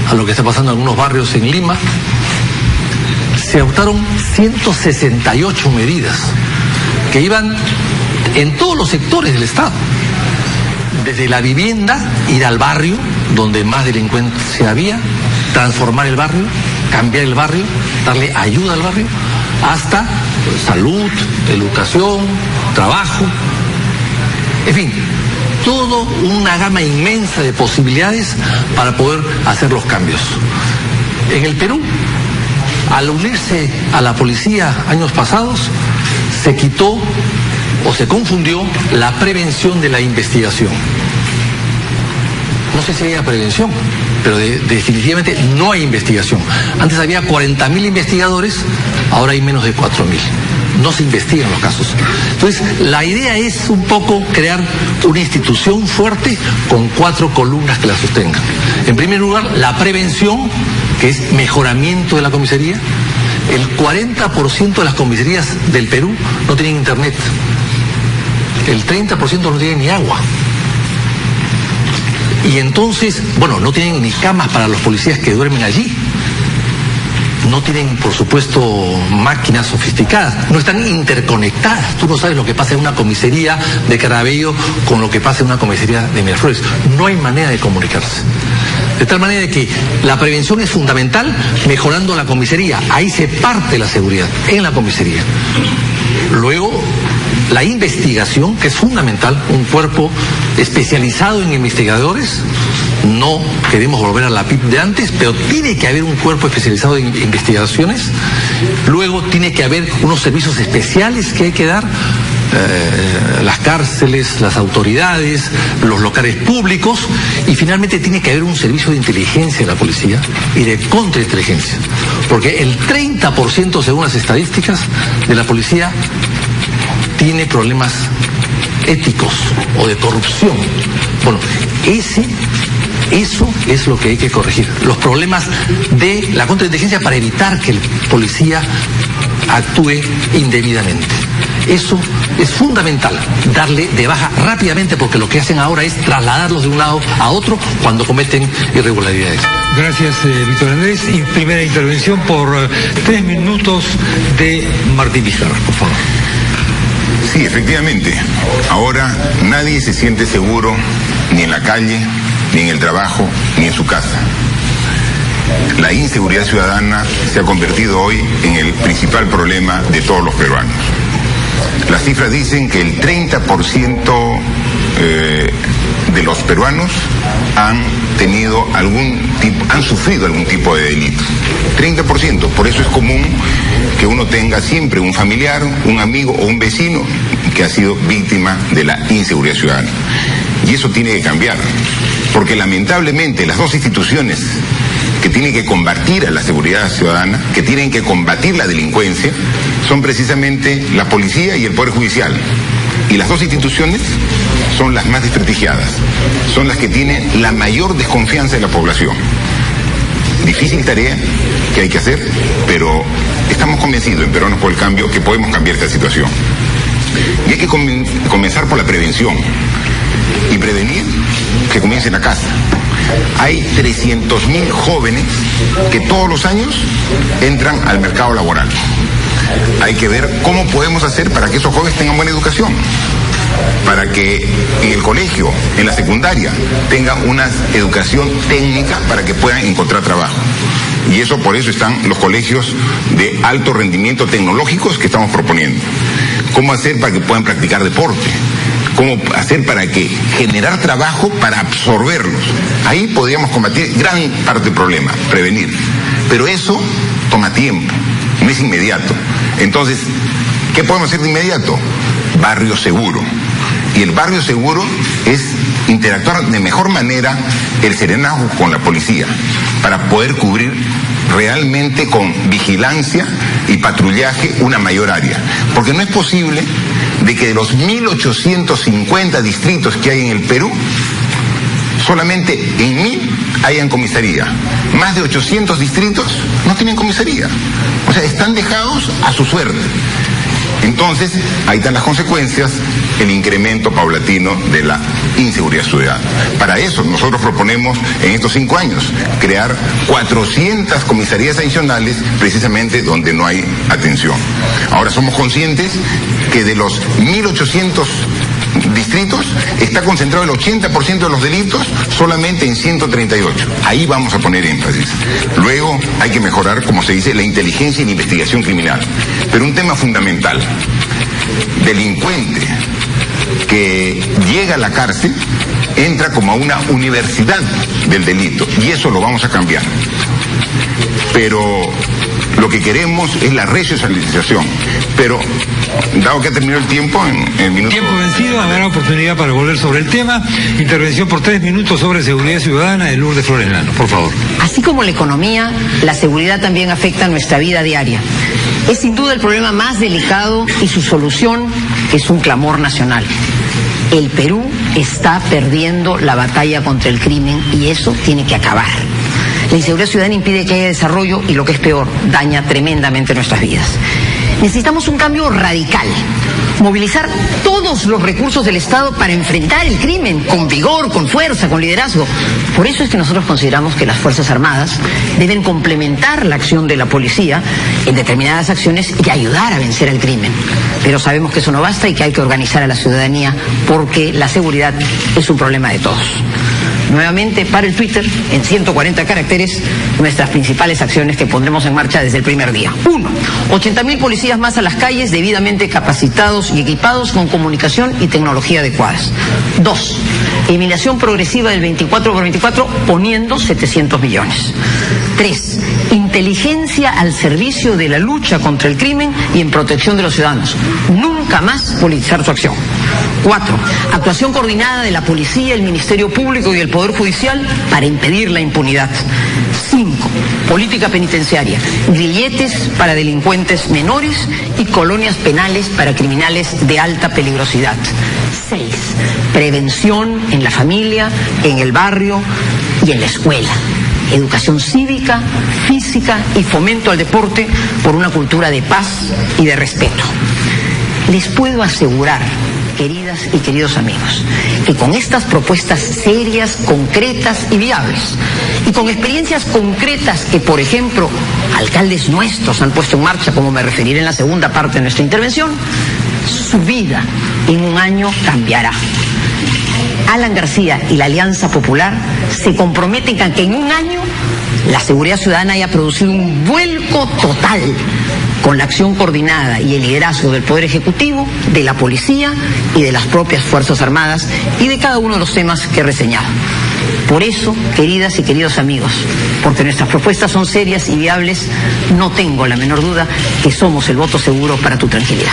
a lo que está pasando en algunos barrios en Lima, se adoptaron 168 medidas que iban en todos los sectores del Estado. Desde la vivienda, ir al barrio, donde más delincuencia había, transformar el barrio, cambiar el barrio, darle ayuda al barrio, hasta salud, educación, trabajo, en fin, toda una gama inmensa de posibilidades para poder hacer los cambios. En el Perú, al unirse a la policía años pasados, se quitó o se confundió la prevención de la investigación. No sé si había prevención, pero definitivamente no hay investigación. Antes había 40.000 investigadores, ahora hay menos de 4.000. No se investigan los casos. Entonces, la idea es un poco crear una institución fuerte con 4 columnas que la sostengan. En primer lugar, la prevención, que es mejoramiento de la comisaría. El 40% de las comisarías del Perú no tienen internet. El 30% no tienen ni agua. Y entonces, no tienen ni camas para los policías que duermen allí. No tienen, por supuesto, máquinas sofisticadas. No están interconectadas. Tú no sabes lo que pasa en una comisaría de Caraballo con lo que pasa en una comisaría de Miraflores. No hay manera de comunicarse. De tal manera que la prevención es fundamental, mejorando la comisaría. Ahí se parte la seguridad, en la comisaría. Luego, la investigación, que es fundamental, un cuerpo especializado en investigadores. No queremos volver a la PIP de antes, pero tiene que haber un cuerpo especializado en investigaciones. Luego tiene que haber unos servicios especiales que hay que dar, las cárceles, las autoridades, los locales públicos, y finalmente tiene que haber un servicio de inteligencia de la policía y de contrainteligencia, porque el 30%, según las estadísticas de la policía, tiene problemas éticos o de corrupción. Eso es lo que hay que corregir. Los problemas de la contrainteligencia para evitar que el policía actúe indebidamente. Eso es fundamental, darle de baja rápidamente, porque lo que hacen ahora es trasladarlos de un lado a otro cuando cometen irregularidades. Gracias, Víctor Andrés. Y primera intervención por 3 minutos de Martín Vizcarra, por favor. Sí, efectivamente. Ahora nadie se siente seguro ni en la calle, ni en el trabajo, ni en su casa. La inseguridad ciudadana se ha convertido hoy en el principal problema de todos los peruanos. Las cifras dicen que el 30% de los peruanos han sufrido algún tipo de delito. 30%. Por eso es común que uno tenga siempre un familiar, un amigo o un vecino que ha sido víctima de la inseguridad ciudadana. Y eso tiene que cambiar, porque lamentablemente las dos instituciones que tienen que combatir a la seguridad ciudadana, que tienen que combatir la delincuencia, son precisamente la policía y el Poder Judicial. Y las dos instituciones son las más desprestigiadas, son las que tienen la mayor desconfianza de la población. Difícil tarea que hay que hacer, pero estamos convencidos en Peruanos por el Cambio que podemos cambiar esta situación. Y hay que comenzar por la prevención. Y prevenir que comience en la casa. Hay 300.000 jóvenes que todos los años entran al mercado laboral. Hay que ver cómo podemos hacer para que esos jóvenes tengan buena educación, para que en el colegio, en la secundaria, tengan una educación técnica para que puedan encontrar trabajo. Y eso, por eso están los colegios de alto rendimiento tecnológicos que estamos proponiendo. ¿Cómo hacer para que puedan practicar deporte? ¿Cómo hacer para que generar trabajo para absorberlos? Ahí podríamos combatir gran parte del problema, prevenir. Pero eso toma tiempo, no es inmediato. Entonces, ¿qué podemos hacer de inmediato? Barrio seguro. Y el barrio seguro es interactuar de mejor manera el serenazgo con la policía para poder cubrir realmente con vigilancia y patrullaje una mayor área. Porque no es posible de que de los 1.850 distritos que hay en el Perú, solamente en 1.000 hayan comisaría. Más de 800 distritos no tienen comisaría. O sea, están dejados a su suerte. Entonces, ahí están las consecuencias, el incremento paulatino de la inseguridad ciudadana. Para eso, nosotros proponemos en estos 5 años crear 400 comisarías adicionales, precisamente donde no hay atención. Ahora, somos conscientes que de los 1.800 distritos está concentrado el 80% de los delitos solamente en 138. Ahí vamos a poner énfasis. Luego hay que mejorar, como se dice, la inteligencia y la investigación criminal. Pero un tema fundamental, delincuente que llega a la cárcel entra como a una universidad del delito, y eso lo vamos a cambiar. Pero lo que queremos es la resocialización. Pero, dado que ha terminado el tiempo, en el minuto... Tiempo vencido, habrá oportunidad para volver sobre el tema. Intervención por 3 minutos sobre seguridad ciudadana de Lourdes Flores Lano, por favor. Así como la economía, la seguridad también afecta nuestra vida diaria. Es sin duda el problema más delicado y su solución es un clamor nacional. El Perú está perdiendo la batalla contra el crimen y eso tiene que acabar. La inseguridad ciudadana impide que haya desarrollo y, lo que es peor, daña tremendamente nuestras vidas. Necesitamos un cambio radical, movilizar todos los recursos del Estado para enfrentar el crimen con vigor, con fuerza, con liderazgo. Por eso es que nosotros consideramos que las Fuerzas Armadas deben complementar la acción de la policía en determinadas acciones y ayudar a vencer el crimen. Pero sabemos que eso no basta y que hay que organizar a la ciudadanía porque la seguridad es un problema de todos. Nuevamente, para el Twitter, en 140 caracteres, nuestras principales acciones que pondremos en marcha desde el primer día. 1. 80.000 policías más a las calles, debidamente capacitados y equipados con comunicación y tecnología adecuadas. 2. Eliminación progresiva del 24/24, poniendo 700 millones. 3. Inteligencia al servicio de la lucha contra el crimen y en protección de los ciudadanos. Nunca más politizar su acción. 4. Actuación coordinada de la policía, el Ministerio Público y el Poder Judicial para impedir la impunidad. 5. Política penitenciaria. Grilletes para delincuentes menores y colonias penales para criminales de alta peligrosidad. 6. Prevención en la familia, en el barrio y en la escuela. Educación cívica, física y fomento al deporte por una cultura de paz y de respeto. Les puedo asegurar, queridas y queridos amigos, que con estas propuestas serias, concretas y viables, y con experiencias concretas que, por ejemplo, alcaldes nuestros han puesto en marcha, como me referiré en la segunda parte de nuestra intervención, su vida en un año cambiará. Alan García y la Alianza Popular se comprometen a que en un año la seguridad ciudadana haya producido un vuelco total con la acción coordinada y el liderazgo del Poder Ejecutivo, de la Policía y de las propias Fuerzas Armadas y de cada uno de los temas que he reseñado. Por eso, queridas y queridos amigos, porque nuestras propuestas son serias y viables, no tengo la menor duda que somos el voto seguro para tu tranquilidad.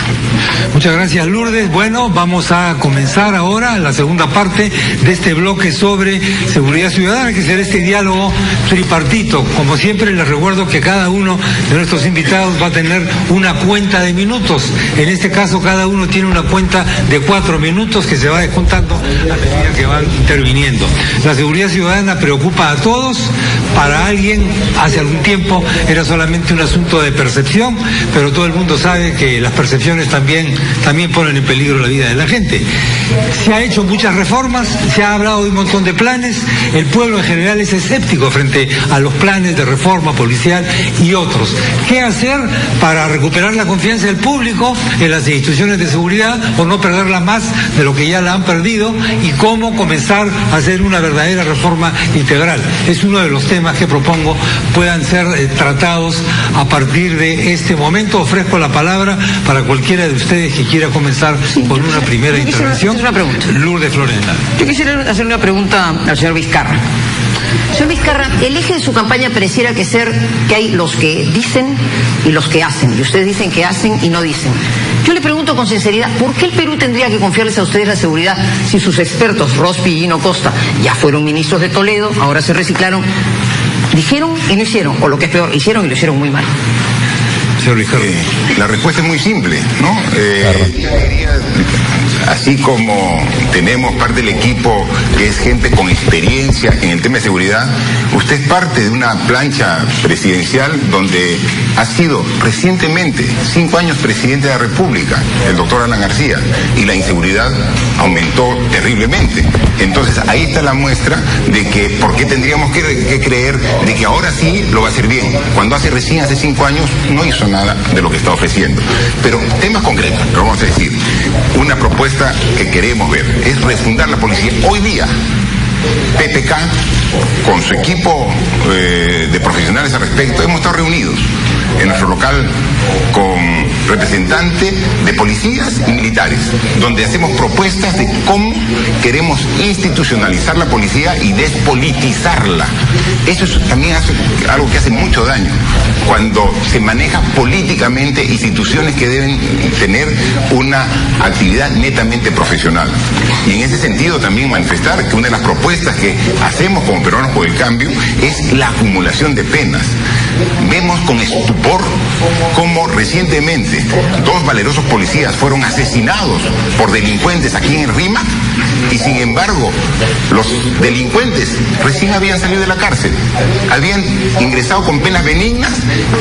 Muchas gracias, Lourdes. Bueno, vamos a comenzar ahora la segunda parte de este bloque sobre seguridad ciudadana, que será este diálogo tripartito. Como siempre, les recuerdo que cada uno de nuestros invitados va a tener una cuenta de minutos. En este caso, cada uno tiene una cuenta de 4 minutos que se va descontando a medida que van interviniendo. La seguridad seguridad ciudadana preocupa a todos. Para alguien, hace algún tiempo, era solamente un asunto de percepción, pero todo el mundo sabe que las percepciones también ponen en peligro la vida de la gente. Se ha hecho muchas reformas, se ha hablado de un montón de planes, el pueblo en general es escéptico frente a los planes de reforma policial y otros. ¿Qué hacer para recuperar la confianza del público en las instituciones de seguridad o no perderla más de lo que ya la han perdido? Y cómo comenzar a hacer una verdadera reforma integral. Es uno de los temas que propongo puedan ser tratados a partir de este momento. Ofrezco la palabra para cualquiera de ustedes que quiera comenzar con una primera intervención. Una pregunta. Lourdes Flores Nano. Yo quisiera hacerle una pregunta al señor Vizcarra. Señor Vizcarra, el eje de su campaña pareciera que hay los que dicen y los que hacen, y ustedes dicen que hacen y no dicen. Yo le pregunto con sinceridad, ¿por qué el Perú tendría que confiarles a ustedes la seguridad si sus expertos, Rospi y Gino Costa, ya fueron ministros de Toledo, ahora se reciclaron, dijeron y no hicieron, o lo que es peor, hicieron y lo hicieron muy mal? La respuesta es muy simple, ¿no? Así como tenemos parte del equipo que es gente con experiencia en el tema de seguridad, usted es parte de una plancha presidencial donde ha sido recientemente 5 años presidente de la República, el doctor Alan García, y la inseguridad aumentó terriblemente. Entonces ahí está la muestra de que por qué tendríamos que creer de que ahora sí lo va a hacer bien, cuando hace 5 años no hizo nada de lo que está ofreciendo. Pero temas concretos, lo vamos a decir. Una propuesta que queremos ver es refundar la policía. Hoy día, PPK, con su equipo de profesionales al respecto, hemos estado reunidos en nuestro local con representantes de policías y militares, donde hacemos propuestas de cómo queremos institucionalizar la policía y despolitizarla. Eso también hace algo que hace mucho daño, cuando se maneja políticamente instituciones que deben tener una actividad netamente profesional. Y en ese sentido también manifestar que una de las propuestas que hacemos como Peruanos por el Cambio es la acumulación de penas. Vemos con estupor cómo recientemente 2 valerosos policías fueron asesinados por delincuentes aquí en el RIMAC, y sin embargo los delincuentes recién habían salido de la cárcel, habían ingresado con penas benignas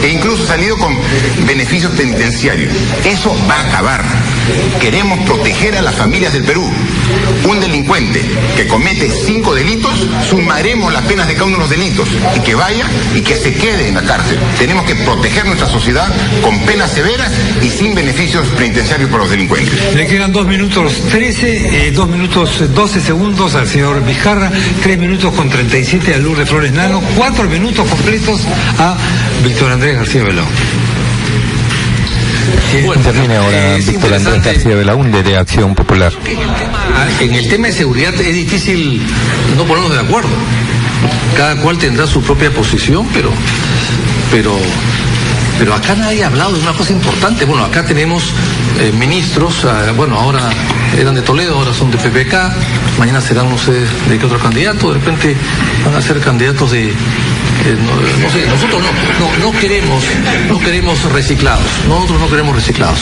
e incluso salido con beneficios penitenciarios. Eso va a acabar. Queremos proteger a las familias del Perú. Un delincuente que comete 5 delitos, sumaremos las penas de cada uno de los delitos y que vaya y que se quede en la cárcel. Tenemos que proteger nuestra sociedad con penas severas y sin beneficios penitenciarios para los delincuentes. Le quedan 2 minutos 13, 2 minutos 12 segundos al señor Vizcarra, 3 minutos con 37 a Lourdes Flores Nano, 4 minutos completos a Víctor Andrés García Belaúnde. Bueno, termina ahora Víctor Andrés García Belaúnde de Acción Popular. En el tema de seguridad es difícil no ponernos de acuerdo. Cada cual tendrá su propia posición, pero acá nadie ha hablado de una cosa importante. Bueno, acá tenemos ministros, bueno, ahora eran de Toledo, ahora son de PPK, mañana serán no sé de qué otro candidato, de repente van a ser candidatos de... no sé, nosotros no queremos reciclados, nosotros no queremos reciclados,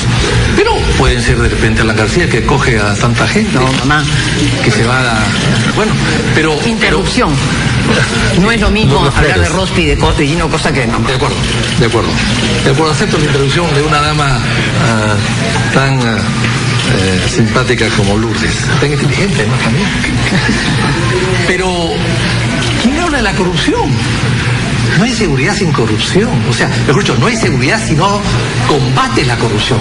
pero pueden ser de repente Alan García, que coge a tanta gente, que se va a... Bueno, pero... Interrupción. No es lo mismo hablar de Rospi y de Gino Costa que de mamá. De acuerdo, acepto la introducción de una dama tan simpática como Lourdes, tan inteligente, ¿no? También. Pero, ¿quién habla de la corrupción? No hay seguridad sin corrupción. O sea, mejor dicho, no hay seguridad si no combates la corrupción.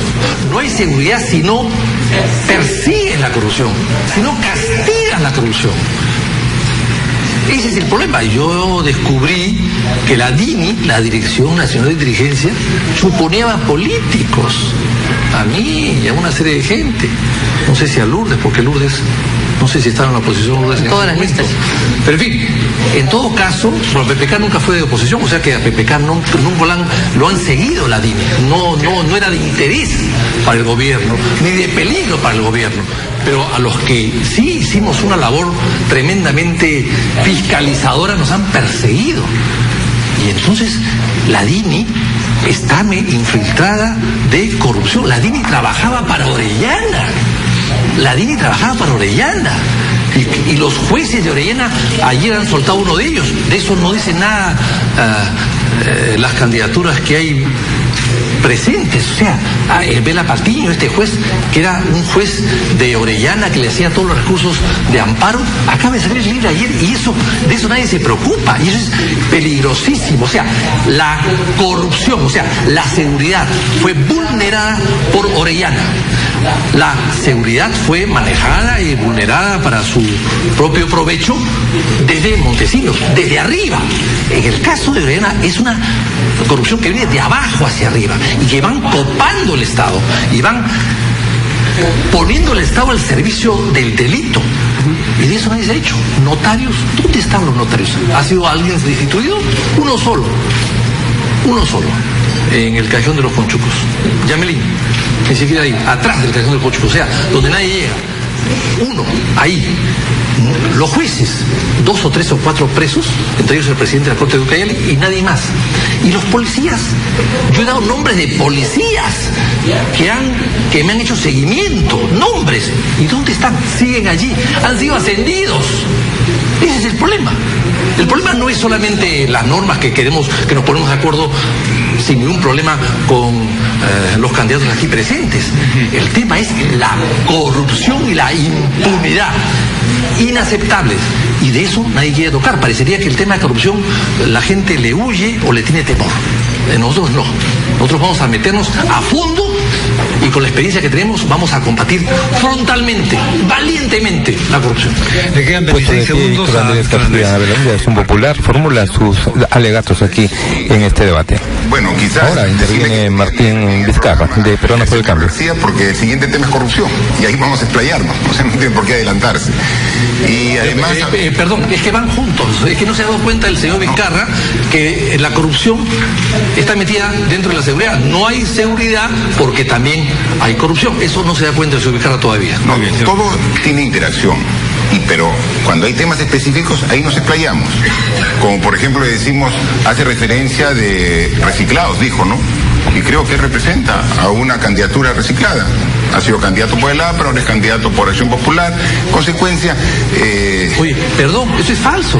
No hay seguridad si no persigues la corrupción, si no castigas la corrupción. Ese es el problema. Yo descubrí que la DINI, la Dirección Nacional de Inteligencia, suponía políticos. A mí y a una serie de gente. No sé si a Lourdes, porque Lourdes, no sé si estaba en la oposición Lourdes en todas las listas. Pero en fin, en todo caso, bueno, PPK nunca fue de oposición, o sea que a PPK nunca lo han seguido la DINI. No era de interés para el gobierno, ni de peligro para el gobierno. Pero a los que sí hicimos una labor tremendamente fiscalizadora nos han perseguido. Y entonces la DINI está infiltrada de corrupción. La DINI trabajaba para Orellana. Y los jueces de Orellana ayer han soltado uno de ellos. De eso no dice nada las candidaturas que hay presentes. O sea, el Vela Patiño, este juez, que era un juez de Orellana que le hacía todos los recursos de amparo, acaba de salir libre ayer, y de eso nadie se preocupa, y eso es peligrosísimo. O sea, la corrupción, o sea, la seguridad fue vulnerada por Orellana. La seguridad fue manejada y vulnerada para su propio provecho desde Montesinos, desde arriba. En el caso de Orellana es una corrupción que viene de abajo hacia arriba, y que van copando el Estado y van poniendo el Estado al servicio del delito. Y de eso nadie se ha hecho. Notarios, ¿dónde están los notarios? ¿Ha sido alguien destituido? Uno solo, en el Callejón de los Conchucos. Yamelín, ni siquiera ahí, atrás del Callejón de los Conchucos, o sea, donde nadie llega. Uno, ahí. Los jueces, 2 o 3 o 4 presos, entre ellos el presidente de la Corte de Ucayali, y nadie más. Y los policías, yo he dado nombres de policías que me han hecho seguimiento, nombres. ¿Y dónde están? Siguen allí, han sido ascendidos. Ese es el problema. El problema no es solamente las normas que queremos, que nos ponemos de acuerdo sin ningún problema con los candidatos aquí presentes. El tema es la corrupción y la impunidad. Inaceptables. Y de eso nadie quiere tocar. Parecería que el tema de corrupción la gente le huye o le tiene temor. Nosotros no. Nosotros vamos a meternos a fondo, y con la experiencia que tenemos vamos a combatir frontalmente, valientemente, la corrupción. Le quedan 26 segundos a Andrés García Belaúnde, Acción Popular, formula sus alegatos aquí en este debate. Bueno, quizás ahora interviene Martín Vizcarra, de Peruanos por el Cambio. Porque el siguiente tema es corrupción, y ahí vamos a explayarnos, o sea, no tiene por qué adelantarse. Y además... perdón, es que van juntos, es que no se ha dado cuenta el señor Vizcarra que la corrupción está metida dentro de la seguridad. No hay seguridad porque también hay corrupción. Eso no se da cuenta el señor Vizcarra todavía. No, todo tiene interacción. Pero cuando hay temas específicos, ahí nos explayamos. Como por ejemplo le decimos, hace referencia de reciclados, dijo, ¿no? Y creo que representa a una candidatura reciclada. Ha sido candidato por el APRA, ahora es candidato por Acción Popular. Consecuencia... Oye, perdón, eso es falso.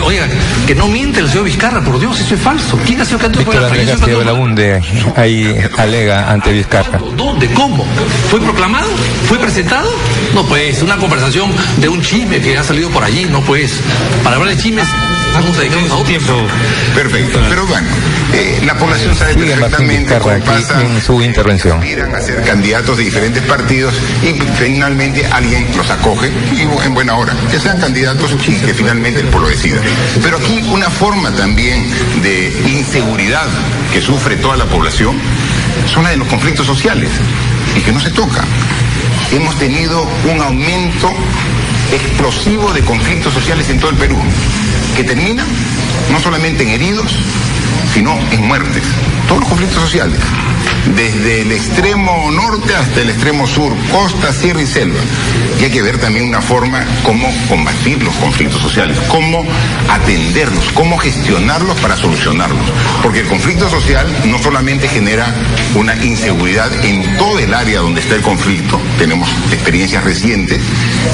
Oiga, que no miente el señor Vizcarra, por Dios, eso es falso. ¿Quién ha sido candidato por el APRA? Víctor Andrés García Belaúnde ahí alega ante Vizcarra. ¿Dónde? ¿Cómo? ¿Fue proclamado? ¿Fue presentado? No, pues, una conversación de un chisme que ha salido por allí, no, pues. Para hablar de chismes, vamos a dedicarnos a otro tiempo. Perfecto, pero bueno, la población sabe perfectamente cómo pasa en su intervención. Aspiran a ser candidatos de diferentes partidos y finalmente alguien los acoge y en buena hora, que sean candidatos y que finalmente el pueblo decida. Pero aquí una forma también de inseguridad que sufre toda la población son la de los conflictos sociales y que no se toca. Hemos tenido un aumento explosivo de conflictos sociales en todo el Perú, que termina no solamente en heridos, sino en muertes. Todos los conflictos sociales, desde el extremo norte hasta el extremo sur, costa, sierra y selva. Y hay que ver también una forma cómo combatir los conflictos sociales, cómo atenderlos, cómo gestionarlos para solucionarlos. Porque el conflicto social no solamente genera una inseguridad en todo el área donde está el conflicto, tenemos experiencias recientes,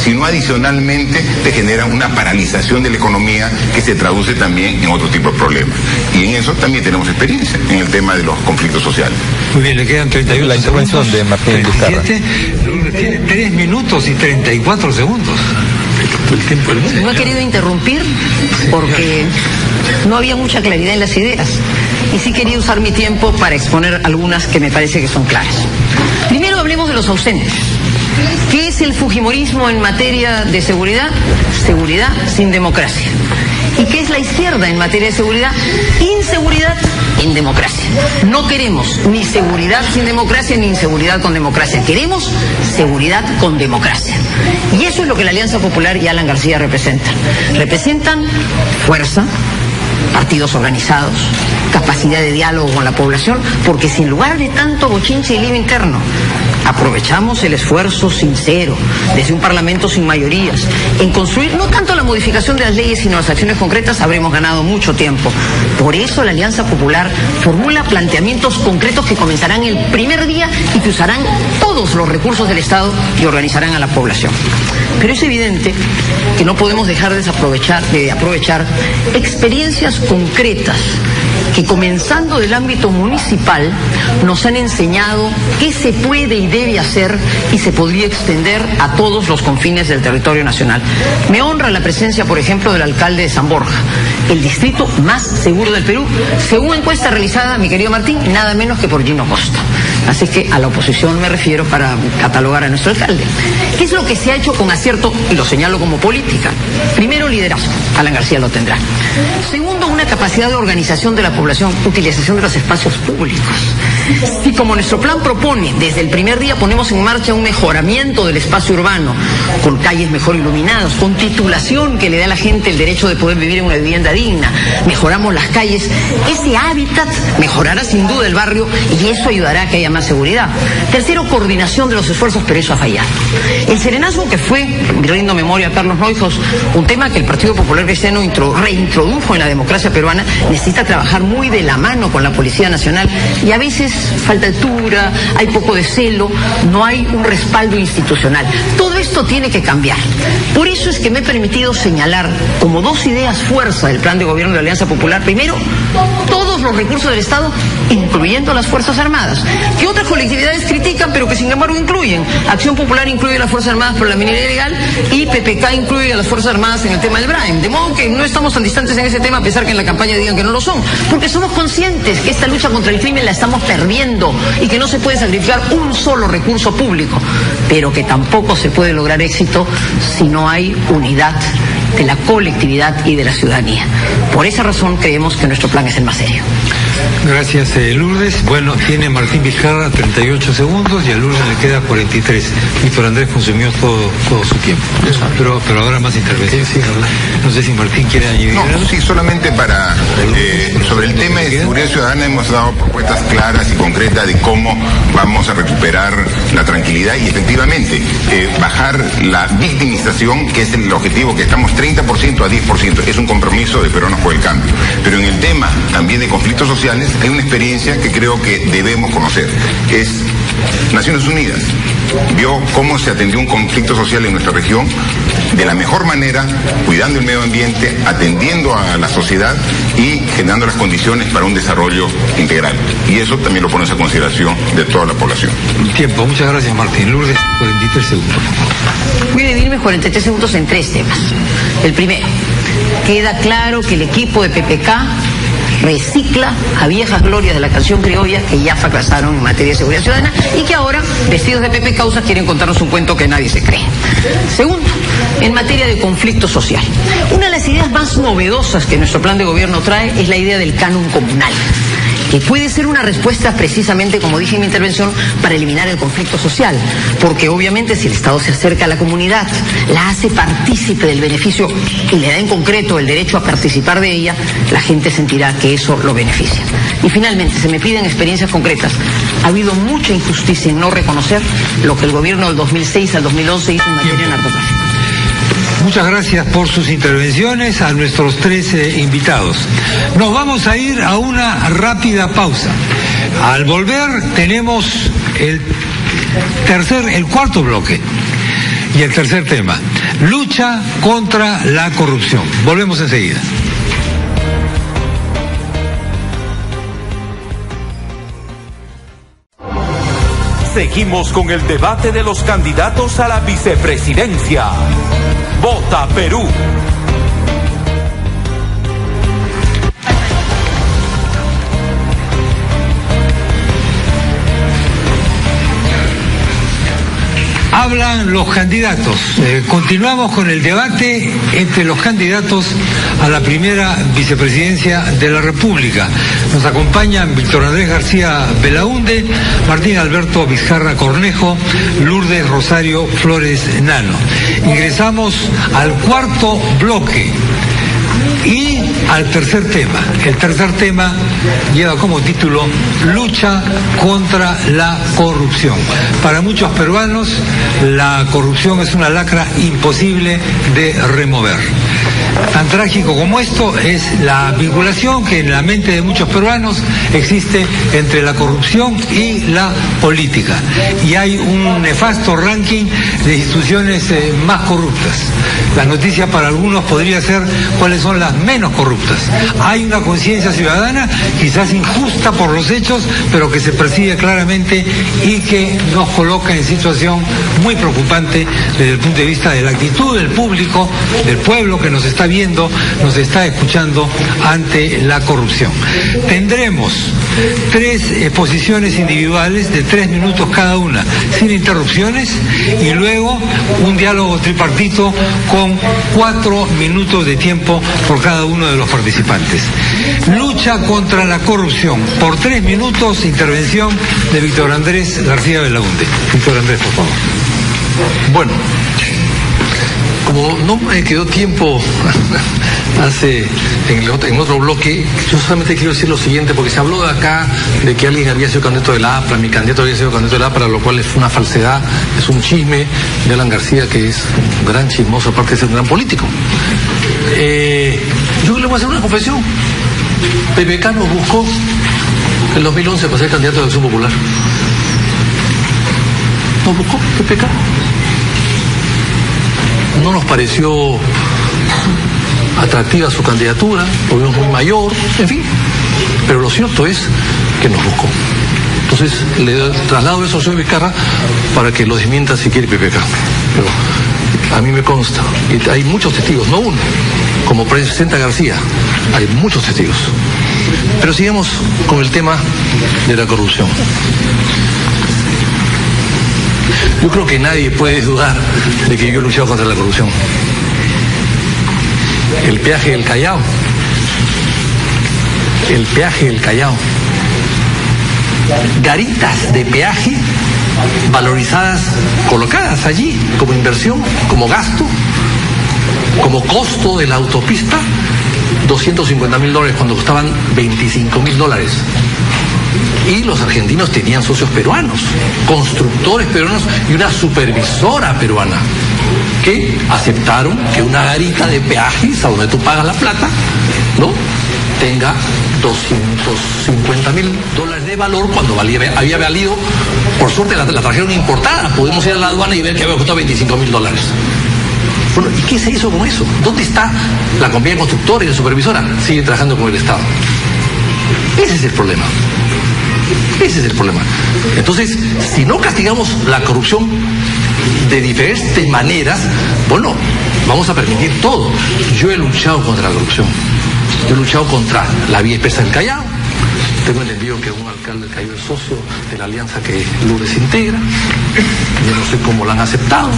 sino adicionalmente te genera una paralización de la economía que se traduce también en otro tipo de problemas. Y en eso también tenemos experiencia, en el tema de los conflictos sociales. Muy bien, le quedan 31 la intervención segundos, de Martín Vizcarra. Tiene 3 minutos y 34 segundos. El tiempo del mundo. No he querido interrumpir porque no había mucha claridad en las ideas. Y sí quería usar mi tiempo para exponer algunas que me parece que son claras. Primero hablemos de los ausentes. ¿Qué es el fujimorismo en materia de seguridad? Seguridad sin democracia. ¿Y qué es la izquierda en materia de seguridad? Inseguridad en democracia. No queremos ni seguridad sin democracia ni inseguridad con democracia. Queremos seguridad con democracia. Y eso es lo que la Alianza Popular y Alan García representan. Representan fuerza, partidos organizados, capacidad de diálogo con la población, porque sin lugar de tanto bochinche y lío interno, aprovechamos el esfuerzo sincero desde un Parlamento sin mayorías en construir no tanto la modificación de las leyes sino las acciones concretas, habremos ganado mucho tiempo. Por eso la Alianza Popular formula planteamientos concretos que comenzarán el primer día y que usarán todos los recursos del Estado y organizarán a la población. Pero es evidente que no podemos dejar de aprovechar experiencias concretas que, comenzando del ámbito municipal, nos han enseñado qué se puede y debe hacer y se podría extender a todos los confines del territorio nacional. Me honra la presencia, por ejemplo, del alcalde de San Borja, el distrito más seguro del Perú, según encuesta realizada, mi querido Martín, nada menos que por Gino Costa. Así que a la oposición me refiero para catalogar a nuestro alcalde. ¿Qué es lo que se ha hecho con acierto? Y lo señalo como política. Primero, liderazgo. Alan García lo tendrá. Segundo, una capacidad de organización de la población, utilización de los espacios públicos. Y como nuestro plan propone, desde el primer día ponemos en marcha un mejoramiento del espacio urbano, con calles mejor iluminadas, con titulación que le da a la gente el derecho de poder vivir en una vivienda digna. Mejoramos las calles. Ese hábitat mejorará sin duda el barrio y eso ayudará a que haya más seguridad. Tercero, coordinación de los esfuerzos, pero eso ha fallado. El serenazgo, que fue, rindo memoria a Carlos Noijos, un tema que el Partido Popular Cristiano reintrodujo en la democracia peruana, necesita trabajar muy de la mano con la Policía Nacional y a veces falta altura, hay poco de celo, no hay un respaldo institucional. Todo esto tiene que cambiar. Por eso es que me he permitido señalar como dos ideas fuerza del plan de gobierno de la Alianza Popular. Primero, todos los recursos del Estado, incluyendo las Fuerzas Armadas, que otras colectividades critican, pero que sin embargo incluyen. Acción Popular incluye a las Fuerzas Armadas por la minería ilegal y PPK incluye a las Fuerzas Armadas en el tema del Braem. De modo que no estamos tan distantes en ese tema, a pesar que en la campaña digan que no lo son, porque somos conscientes que esta lucha contra el crimen la estamos perdiendo y que no se puede sacrificar un solo recurso público, pero que tampoco se puede lograr éxito si no hay unidad de la colectividad y de la ciudadanía. Por esa razón creemos que nuestro plan es el más serio. Gracias, Lourdes. Bueno, tiene Martín Vizcarra 38 segundos y a Lourdes le queda 43. Víctor Andrés consumió todo su tiempo. Pero ahora más intervención. Sí, no sé si Martín quiere añadir algo. Sí, solamente para... sobre el tema de seguridad ciudadana hemos dado propuestas claras y concretas de cómo vamos a recuperar la tranquilidad y efectivamente bajar la victimización, que es el objetivo, que estamos 30% a 10%. Es un compromiso de Peruanos por el Cambio. Pero en el tema también de conflictos sociales hay una experiencia que creo que debemos conocer. Es Naciones Unidas. Vio cómo se atendió un conflicto social en nuestra región de la mejor manera, cuidando el medio ambiente, atendiendo a la sociedad y generando las condiciones para un desarrollo integral. Y eso también lo ponemos a consideración de toda la población. Tiempo. Muchas gracias, Martín. Lourdes, 43 segundos. Voy a dividirme 43 segundos en tres temas. El primero, queda claro que el equipo de PPK recicla a viejas glorias de la canción criolla que ya fracasaron en materia de seguridad ciudadana y que ahora, vestidos de Pepe Causas, quieren contarnos un cuento que nadie se cree. Segundo, en materia de conflicto social. Una de las ideas más novedosas que nuestro plan de gobierno trae es la idea del canon comunal, que puede ser una respuesta precisamente, como dije en mi intervención, para eliminar el conflicto social, porque obviamente si el Estado se acerca a la comunidad, la hace partícipe del beneficio y le da en concreto el derecho a participar de ella, la gente sentirá que eso lo beneficia. Y finalmente, se me piden experiencias concretas. Ha habido mucha injusticia en no reconocer lo que el gobierno del 2006 al 2011 hizo en materia de narcotráfico. Muchas gracias por sus intervenciones a nuestros 13 invitados. Nos vamos a ir a una rápida pausa. Al volver tenemos el cuarto bloque y el tercer tema, lucha contra la corrupción. Volvemos enseguida. Seguimos con el debate de los candidatos a la vicepresidencia. Vota Perú. Hablan los candidatos. Continuamos con el debate entre los candidatos a la primera vicepresidencia de la República. Nos acompañan Víctor Andrés García Belaúnde, Martín Alberto Vizcarra Cornejo, Lourdes Rosario Flores Nano. Ingresamos al cuarto bloque. Y al tercer tema. El tercer tema lleva como título Lucha contra la corrupción. Para muchos peruanos, la corrupción es una lacra imposible de remover. Tan trágico como esto es la vinculación que en la mente de muchos peruanos existe entre la corrupción y la política. Y hay un nefasto ranking de instituciones más corruptas. La noticia para algunos podría ser cuáles son las menos corruptas. Hay una conciencia ciudadana, quizás injusta por los hechos, pero que se percibe claramente y que nos coloca en situación muy preocupante desde el punto de vista de la actitud del público, del pueblo que nos está viendo, nos está escuchando ante la corrupción. Tendremos 3 exposiciones individuales de 3 minutos cada una, sin interrupciones, y luego un diálogo tripartito con 4 minutos de tiempo por cada uno de los participantes. Lucha contra la corrupción. Por 3 minutos, intervención de Víctor Andrés García Belaunde. Víctor Andrés, por favor. Bueno, como no me quedó tiempo en otro bloque, yo solamente quiero decir lo siguiente, porque se habló de acá de que alguien había sido candidato de la APRA, mi candidato había sido candidato de la APRA, lo cual es una falsedad, es un chisme de Alan García, que es un gran chismoso, aparte de ser un gran político. Yo le voy a hacer una confesión. PPK nos buscó en 2011 para ser candidato de Acción Popular. Nos buscó PPK. No nos pareció atractiva su candidatura, lo vimos muy mayor, en fin. Pero lo cierto es que nos buscó. Entonces le traslado eso a señor Vizcarra para que lo desmienta si quiere PPK. Pero a mí me consta, y hay muchos testigos, no uno, como presenta García, hay muchos testigos. Pero sigamos con el tema de la corrupción. Yo creo que nadie puede dudar de que yo he luchado contra la corrupción. El peaje del Callao. El peaje del Callao. Garitas de peaje valorizadas, colocadas allí como inversión, como gasto, como costo de la autopista, $250.000 cuando costaban $25.000. Y los argentinos tenían socios peruanos, constructores peruanos y una supervisora peruana que aceptaron que una garita de peajes, a donde tú pagas la plata, ¿no?, tenga $250.000 de valor cuando había valido, por suerte la trajeron importada, podemos ir a la aduana y ver que había costado $25.000. Bueno, ¿y qué se hizo con eso? ¿Dónde está la compañía constructora y la supervisora? Siguen trabajando con el Estado. Ese es el problema. Ese es el problema. Entonces, si no castigamos la corrupción de diferentes maneras, bueno, vamos a permitir todo. Yo he luchado contra la corrupción. Yo he luchado contra la vía expresa del Callao. Tengo entendido que un alcalde del Callao es socio de la alianza que Lourdes integra. Yo no sé cómo la han aceptado,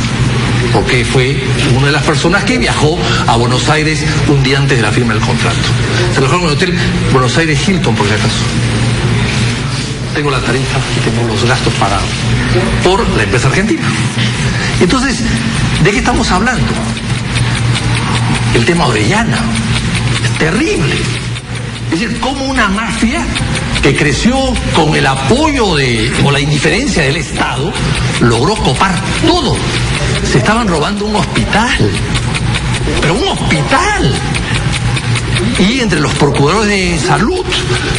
porque fue una de las personas que viajó a Buenos Aires un día antes de la firma del contrato. Se lo dejaron en el hotel Buenos Aires Hilton, por si acaso. Tengo la tarifa y tengo los gastos pagados por la empresa argentina. Entonces, ¿de qué estamos hablando? El tema Orellana es terrible. Es decir, como una mafia que creció con el apoyo o la indiferencia del Estado, logró copar todo. Se estaban robando un hospital, pero un hospital. Y entre los procuradores de salud,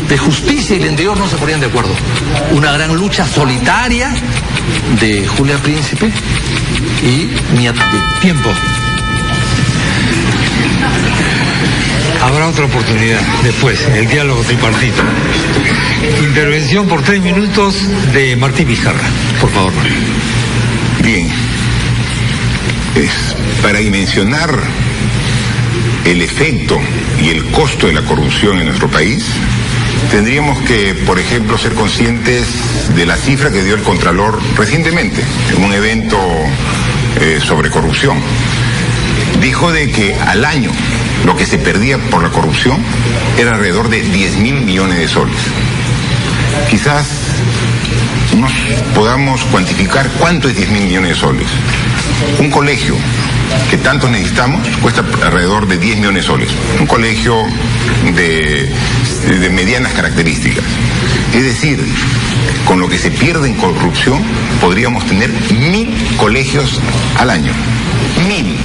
de justicia y del interior no se ponían de acuerdo. Una gran lucha solitaria de Julia Príncipe y Mía también. Tiempo. Habrá otra oportunidad después, el diálogo tripartito. Intervención por 3 minutos de Martín Vizcarra. Por favor, Martín. Bien. Para dimensionar el efecto y el costo de la corrupción en nuestro país, tendríamos que, por ejemplo, ser conscientes de la cifra que dio el Contralor recientemente en un evento sobre corrupción. Dijo de que al año lo que se perdía por la corrupción era alrededor de 10.000 millones de soles. Quizás nos podamos cuantificar cuánto es 10.000 millones de soles. Un colegio que tanto necesitamos, cuesta alrededor de 10 millones de soles. Un colegio de medianas características. Es decir, con lo que se pierde en corrupción, podríamos tener 1000 colegios al año. 1000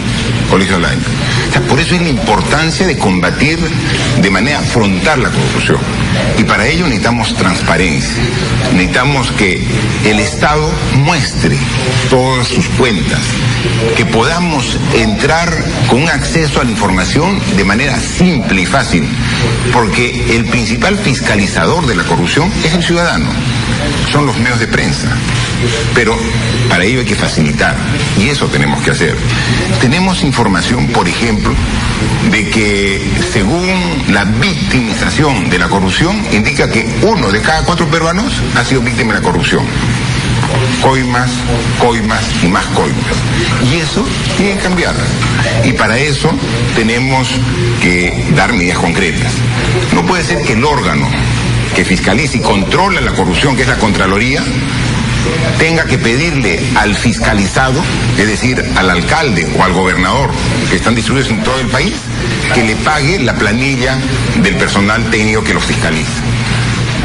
colegios al año. O sea, por eso es la importancia de combatir de manera frontal la corrupción. Y para ello necesitamos transparencia. Necesitamos que el Estado muestre todas sus cuentas, que podamos entrar con un acceso a la información de manera simple y fácil, porque el principal fiscalizador de la corrupción es el ciudadano, son los medios de prensa. Pero para ello hay que facilitar, y eso tenemos que hacer. Tenemos información, por ejemplo, de que según la victimización de la corrupción, indica que 1 de cada 4 peruanos ha sido víctima de la corrupción. Coimas y más coimas. Y eso tiene que cambiar. Y para eso tenemos que dar medidas concretas. No puede ser que el órgano que fiscaliza y controla la corrupción, que es la Contraloría, tenga que pedirle al fiscalizado, es decir, al alcalde o al gobernador, que están distribuidos en todo el país, que le pague la planilla del personal técnico que los fiscaliza.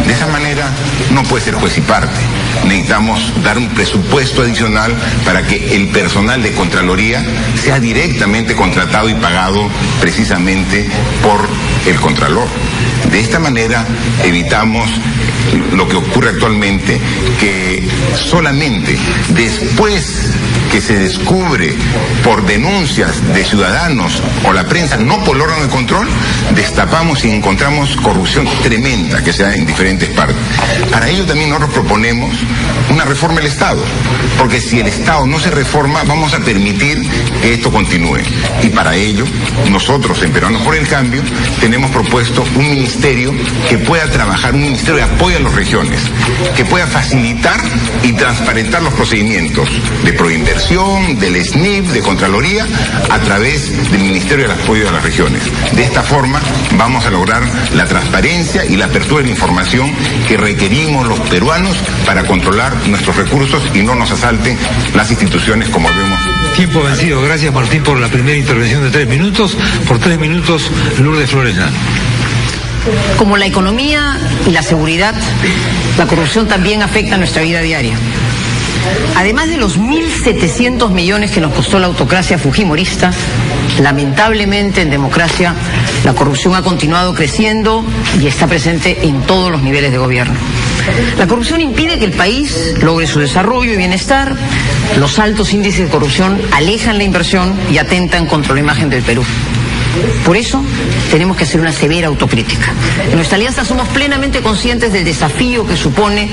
De esa manera no puede ser juez y parte. Necesitamos dar un presupuesto adicional para que el personal de Contraloría sea directamente contratado y pagado precisamente por el Contralor. De esta manera evitamos lo que ocurre actualmente, que solamente después que se descubre por denuncias de ciudadanos o la prensa, no por el órgano de control, destapamos y encontramos corrupción tremenda que se da en diferentes partes. Para ello también nosotros proponemos una reforma del Estado, porque si el Estado no se reforma, vamos a permitir que esto continúe. Y para ello, nosotros en Peruanos por el Cambio tenemos propuesto un ministerio que pueda trabajar, un ministerio de apoyo a las regiones, que pueda facilitar y transparentar los procedimientos de proinversión, del SNIF, de Contraloría, a través del Ministerio del Apoyo a las Regiones. De esta forma vamos a lograr la transparencia y la apertura de la información que requerimos los peruanos para controlar nuestros recursos y no nos asalten las instituciones como vemos. Tiempo vencido. Gracias, Martín, por la primera intervención de 3 minutos. Por 3 minutos, Lourdes Flores Llano. Como la economía y la seguridad, la corrupción también afecta nuestra vida diaria. Además de los 1.700 millones que nos costó la autocracia fujimorista, lamentablemente en democracia la corrupción ha continuado creciendo y está presente en todos los niveles de gobierno. La corrupción impide que el país logre su desarrollo y bienestar. Los altos índices de corrupción alejan la inversión y atentan contra la imagen del Perú. Por eso tenemos que hacer una severa autocrítica. En nuestra alianza somos plenamente conscientes del desafío que supone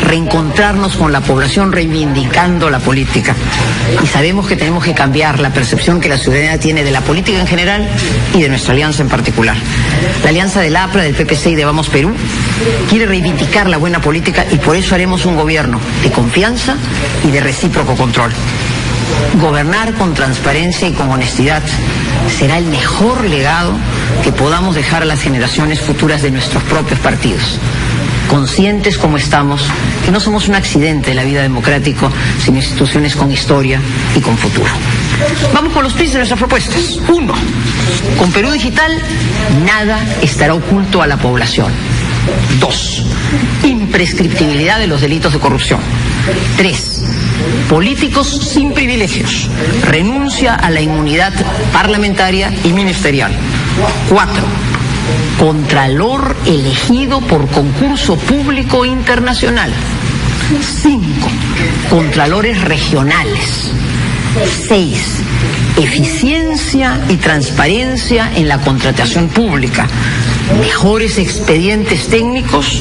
reencontrarnos con la población reivindicando la política. Y sabemos que tenemos que cambiar la percepción que la ciudadanía tiene de la política en general y de nuestra alianza en particular. La alianza del APRA, del PPC y de Vamos Perú quiere reivindicar la buena política y por eso haremos un gobierno de confianza y de recíproco control. Gobernar con transparencia y con honestidad será el mejor legado que podamos dejar a las generaciones futuras de nuestros propios partidos. Conscientes como estamos que no somos un accidente de la vida democrática, sino instituciones con historia y con futuro. Vamos con los pisos de nuestras propuestas. 1. Con Perú Digital nada estará oculto a la población. 2. Imprescriptibilidad de los delitos de corrupción. 3. Políticos sin privilegios. Renuncia a la inmunidad parlamentaria y ministerial. 4. Contralor elegido por concurso público internacional. 5. Contralores regionales. 6. Eficiencia y transparencia en la contratación pública. Mejores expedientes técnicos,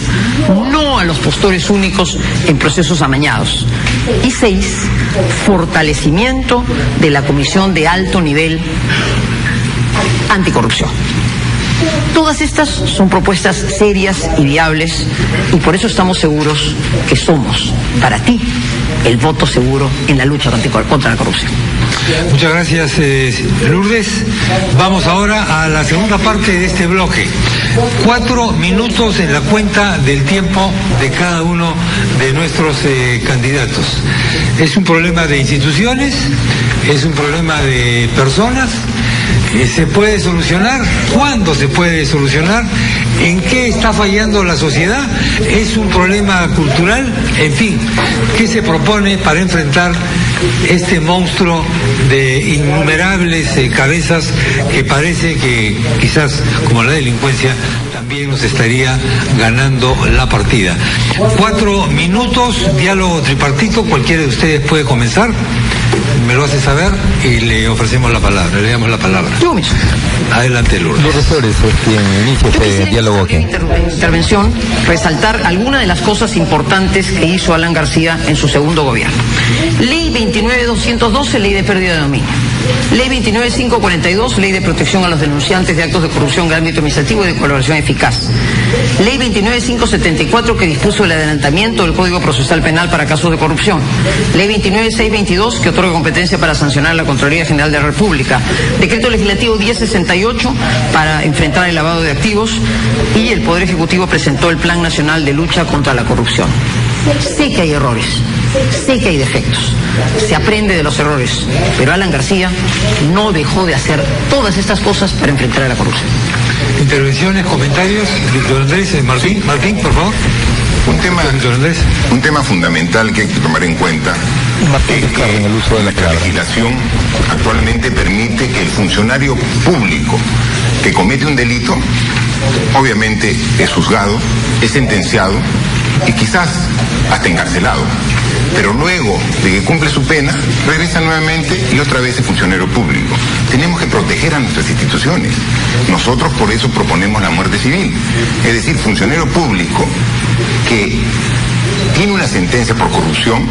no a los postores únicos en procesos amañados. Y 6. Fortalecimiento de la Comisión de Alto Nivel Anticorrupción. Todas estas son propuestas serias y viables y por eso estamos seguros que somos, para ti, el voto seguro en la lucha contra la corrupción. Muchas gracias, Lourdes. Vamos ahora a la segunda parte de este bloque. 4 minutos en la cuenta del tiempo de cada uno de nuestros candidatos. Es un problema de instituciones, es un problema de personas. ¿Se puede solucionar? ¿Cuándo se puede solucionar? ¿En qué está fallando la sociedad? ¿Es un problema cultural? En fin, ¿qué se propone para enfrentar este monstruo de innumerables cabezas que parece que quizás, como la delincuencia, también nos estaría ganando la partida? 4 minutos, diálogo tripartito, cualquiera de ustedes puede comenzar. Me lo hace saber y le ofrecemos la palabra, le damos la palabra. Yo mismo. Adelante, Lourdes. Lourdes Flores es quien inicia este diálogo aquí. Intervención, resaltar algunas de las cosas importantes que hizo Alan García en su segundo gobierno. Ley 29.212, ley de pérdida de dominio. Ley 29.542, ley de protección a los denunciantes de actos de corrupción de ámbito administrativo y de colaboración eficaz. Ley 29.574, que dispuso el adelantamiento del Código Procesal Penal para casos de corrupción. Ley 29.622, que otorga competencia para sancionar a la Contraloría General de la República. Decreto Legislativo 1068, para enfrentar el lavado de activos. Y el Poder Ejecutivo presentó el Plan Nacional de Lucha contra la Corrupción. Sé que hay errores, sé que hay defectos, se aprende de los errores, pero Alan García no dejó de hacer todas estas cosas para enfrentar a la corrupción. Intervenciones, comentarios, Víctor Andrés, Martín, por favor. Un tema fundamental que hay que tomar en cuenta es que el uso de nuestra legislación actualmente permite que el funcionario público que comete un delito, obviamente es juzgado, es sentenciado y quizás hasta encarcelado, pero luego de que cumple su pena, regresa nuevamente y otra vez es funcionario público. Tenemos que proteger a nuestras instituciones. Nosotros por eso proponemos la muerte civil, es decir, funcionario público que tiene una sentencia por corrupción,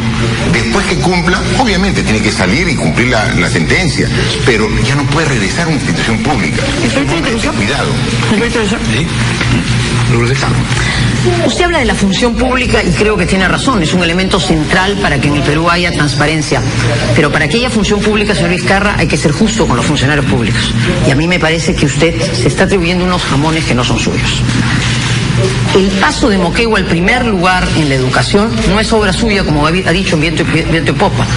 después que cumpla, obviamente tiene que salir y cumplir la sentencia, pero ya no puede regresar a una institución pública. Cuidado. ¿Sí? Usted habla de la función pública y creo que tiene razón, es un elemento central para que en el Perú haya transparencia, pero para que haya función pública, señor Vizcarra, hay que ser justo con los funcionarios públicos, y a mí me parece que usted se está atribuyendo unos jamones que no son suyos. El paso de Moquegua al primer lugar en la educación no es obra suya, como ha dicho en Viento y Popa,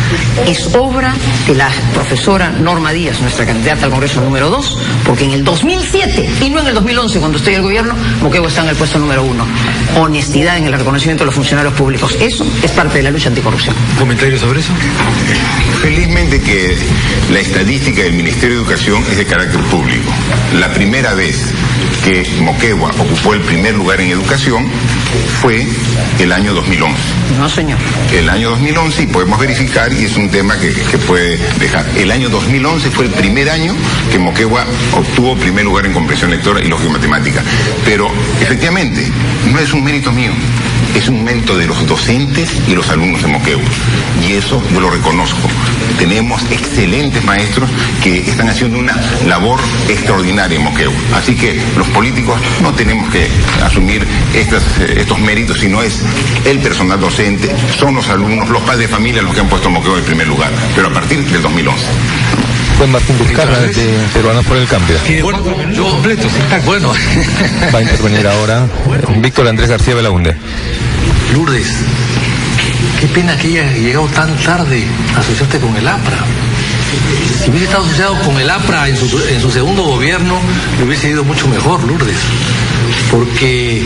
es obra de la profesora Norma Díaz, nuestra candidata al Congreso número 2, porque en el 2007 y no en el 2011, cuando estoy en el gobierno, Moquegua está en el puesto número 1. Honestidad en el reconocimiento de los funcionarios públicos, eso es parte de la lucha anticorrupción. ¿Comentarios sobre eso? Felizmente que la estadística del Ministerio de Educación es de carácter público. La primera vez que Moquegua ocupó el primer lugar en educación fue el año 2011. No, señor. El año 2011, y podemos verificar, y es un tema que puede dejar. El año 2011 fue el primer año que Moquegua obtuvo primer lugar en comprensión lectora y lógica y matemática. Pero, efectivamente, no es un mérito mío, es un mérito de los docentes y los alumnos de Moquegua. Y eso yo lo reconozco. Tenemos excelentes maestros que están haciendo una labor extraordinaria en Moquegua. Así que los políticos no tenemos que asumir estos méritos, sino es el personal docente, son los alumnos, los padres de familia los que han puesto a Moquegua en primer lugar, pero a partir del 2011. Fue Martín Vizcarra de Peruanos por el Cambio. Bueno, Va a intervenir ahora Víctor Andrés García Belaunde. Lourdes, qué pena que haya llegado tan tarde a asociarte con el APRA. Si hubiese estado asociado con el APRA en su segundo gobierno, le hubiese ido mucho mejor, Lourdes. Porque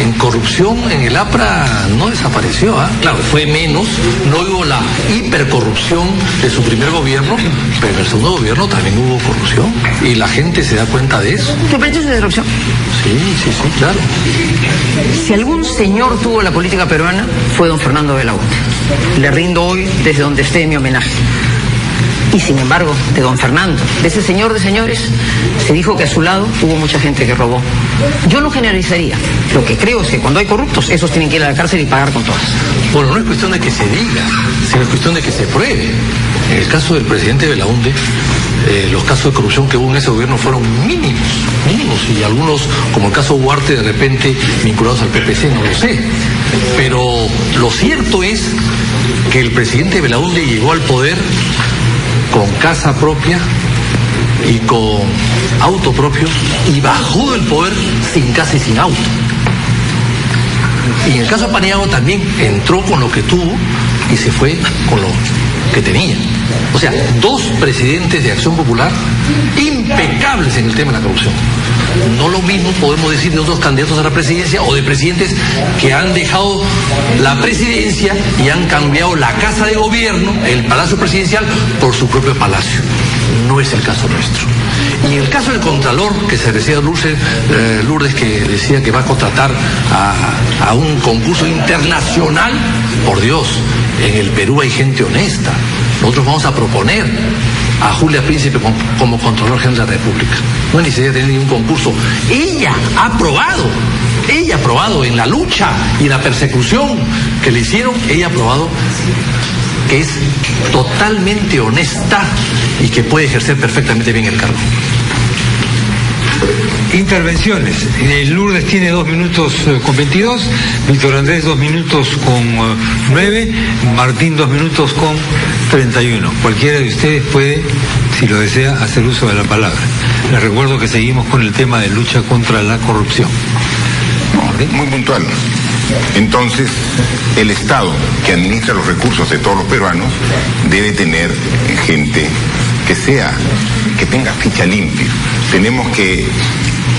en corrupción en el APRA no desapareció, ¿ah? Claro, fue menos, no hubo la hipercorrupción de su primer gobierno, pero en el segundo gobierno también hubo corrupción. Y la gente se da cuenta de eso. ¿Qué precios de corrupción? Sí, claro. Si algún señor tuvo la política peruana, fue don Fernando Belaunde. Le rindo hoy desde donde esté mi homenaje. Y sin embargo, de don Fernando, de ese señor de señores, se dijo que a su lado hubo mucha gente que robó. Yo no generalizaría. Lo que creo es que cuando hay corruptos, esos tienen que ir a la cárcel y pagar con todas. Bueno, no es cuestión de que se diga, sino es cuestión de que se pruebe. En el caso del presidente Belaunde, los casos de corrupción que hubo en ese gobierno fueron mínimos, y algunos, como el caso Huarte, de repente vinculados al PPC, no lo sé. Pero lo cierto es que el presidente Belaunde llegó al poder con casa propia y con auto propio, y bajó del poder sin casa y sin auto. Y en el caso de Paniagua también entró con lo que tuvo y se fue con lo que tenía. O sea, dos presidentes de Acción Popular impecables en el tema de la corrupción. No lo mismo podemos decir de otros candidatos a la presidencia o de presidentes que han dejado la presidencia y han cambiado la casa de gobierno, el palacio presidencial, por su propio palacio. No es el caso nuestro. Y en el caso del Contralor, que se decía Lourdes, que decía que va a contratar a un concurso internacional, por Dios, en el Perú hay gente honesta. Nosotros vamos a proponer a Julia Príncipe como Contralor General de la República. No es necesario tener ningún concurso. Ella ha probado en la lucha y la persecución que le hicieron, ella ha probado que es totalmente honesta y que puede ejercer perfectamente bien el cargo. Intervenciones. Lourdes tiene 2 minutos con 22, Víctor Andrés 2 minutos con 9, Martín 2 minutos con 31. Cualquiera de ustedes puede, si lo desea, hacer uso de la palabra. Les recuerdo que seguimos con el tema de lucha contra la corrupción. Muy puntual. Entonces, el Estado que administra los recursos de todos los peruanos debe tener gente que tenga ficha limpia. Tenemos que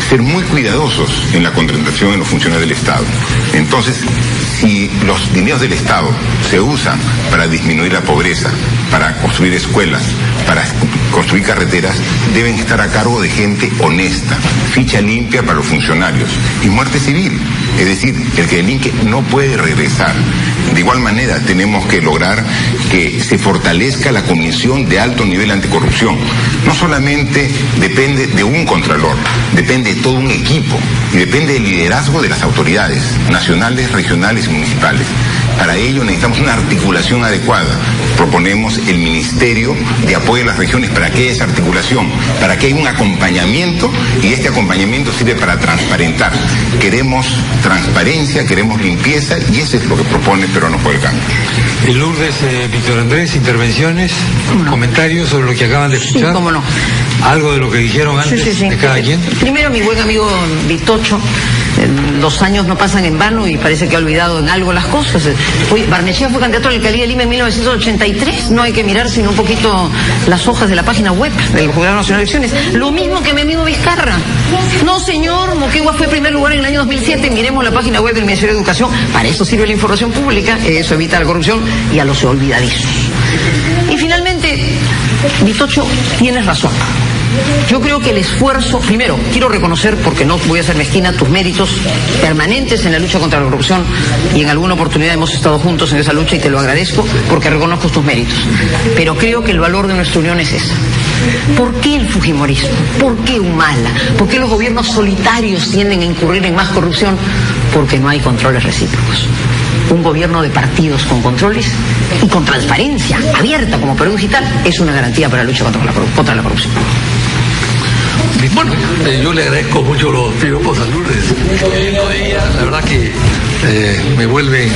ser muy cuidadosos en la contratación de los funcionarios del Estado. Entonces, si los dineros del Estado se usan para disminuir la pobreza, para construir escuelas, para construir carreteras, deben estar a cargo de gente honesta, ficha limpia para los funcionarios y muerte civil. Es decir, el que delinque no puede regresar. De igual manera, tenemos que lograr que se fortalezca la Comisión de Alto Nivel Anticorrupción. No solamente depende de un contralor, depende de todo un equipo y depende del liderazgo de las autoridades nacionales, regionales y municipales. Para ello necesitamos una articulación adecuada. Proponemos el Ministerio de Apoyo a las Regiones para que haya esa articulación, para que haya un acompañamiento, y este acompañamiento sirve para transparentar. Queremos transparencia, queremos limpieza, y eso es lo que propone Peruanos por el Cambio. Lourdes, Víctor Andrés, intervenciones, comentarios sobre lo que acaban de escuchar. Sí, cómo no. Algo de lo que dijeron antes de cada quien. Primero, mi buen amigo Vitocho, los años no pasan en vano y parece que ha olvidado en algo las cosas. Barnechea fue candidato a la alcaldía de Lima en 1983. No hay que mirar sino un poquito las hojas de la página web del Jurado Nacional de Elecciones. Lo mismo que mi amigo Vizcarra. No, señor, Moquegua fue primer lugar en el año 2007. Miremos la página web del Ministerio de Educación. Para eso sirve la información pública. Eso evita la corrupción y a los olvidadizos. Y finalmente, Vitocho, tienes razón. Yo creo que el esfuerzo, primero, quiero reconocer, porque no voy a ser mezquina, tus méritos permanentes en la lucha contra la corrupción, y en alguna oportunidad hemos estado juntos en esa lucha y te lo agradezco porque reconozco tus méritos. Pero creo que el valor de nuestra unión es esa. ¿Por qué el fujimorismo? ¿Por qué Humala? ¿Por qué los gobiernos solitarios tienden a incurrir en más corrupción? Porque no hay controles recíprocos. Un gobierno de partidos con controles y con transparencia abierta como Perú Digital es una garantía para la lucha contra la corrupción. Bueno, yo le agradezco mucho los piropos a Lourdes. La verdad que me vuelven,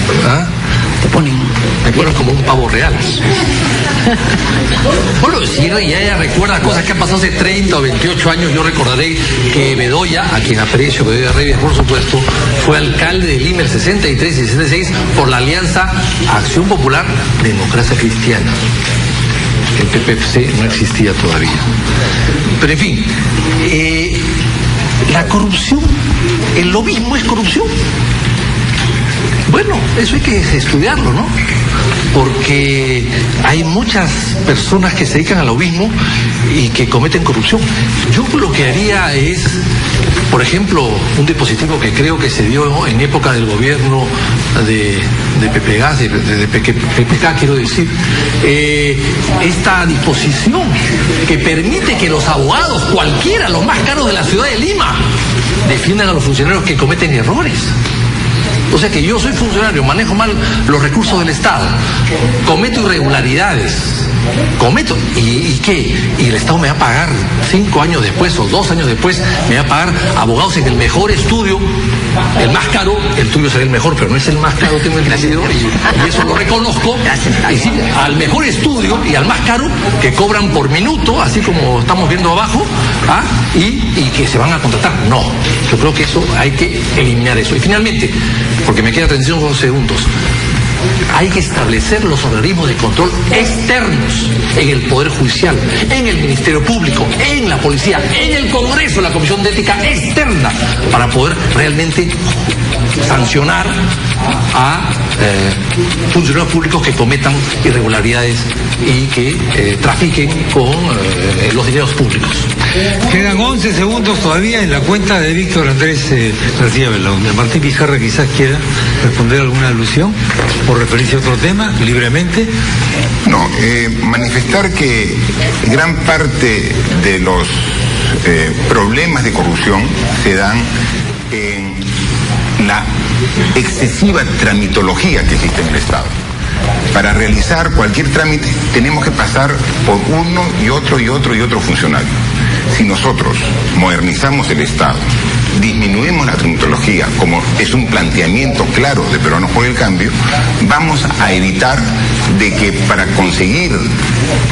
me ponen como un pavo real. Bueno, si ella recuerda cosas que han pasado hace 30 o 28 años, yo recordaré que Bedoya, a quien aprecio, Bedoya Reyes, por supuesto, fue alcalde de Lima el 63 y 66 por la alianza Acción Popular Democracia Cristiana. El PPC no existía todavía. Pero en fin, la corrupción, el lobismo es corrupción. Bueno, eso hay que estudiarlo, ¿no? Porque hay muchas personas que se dedican al lobismo y que cometen corrupción. Yo lo que haría es, por ejemplo, un dispositivo que creo que se dio en época del gobierno de PPK, quiero decir, esta disposición que permite que los abogados, cualquiera, los más caros de la ciudad de Lima, defiendan a los funcionarios que cometen errores. O sea que yo soy funcionario, manejo mal los recursos del Estado, cometo irregularidades cometo. ¿Y qué? Y el Estado me va a pagar 5 años después o 2 años después, me va a pagar abogados en el mejor estudio, el más caro. El tuyo será el mejor, pero no es el más caro, tengo entendido, y eso lo reconozco. Y sí, al mejor estudio y al más caro, que cobran por minuto, así como estamos viendo abajo, y que se van a contratar. No, yo creo que eso hay que eliminar eso. Y finalmente, porque me queda 35 segundos, hay que establecer los organismos de control externos en el Poder Judicial, en el Ministerio Público, en la Policía, en el Congreso, la Comisión de Ética externa, para poder realmente sancionar a funcionarios públicos que cometan irregularidades y que trafiquen con los dineros públicos. Quedan 11 segundos todavía en la cuenta de Víctor Andrés García Belaúnde. Martín Vizcarra quizás quiera responder alguna alusión o referirse a otro tema, libremente. No, manifestar que gran parte de los problemas de corrupción se dan en la excesiva tramitología que existe en el Estado. Para realizar cualquier trámite tenemos que pasar por uno y otro funcionario. Si nosotros modernizamos el Estado, disminuimos la tramitología, como es un planteamiento claro de Peruanos por el Cambio, vamos a evitar de que para conseguir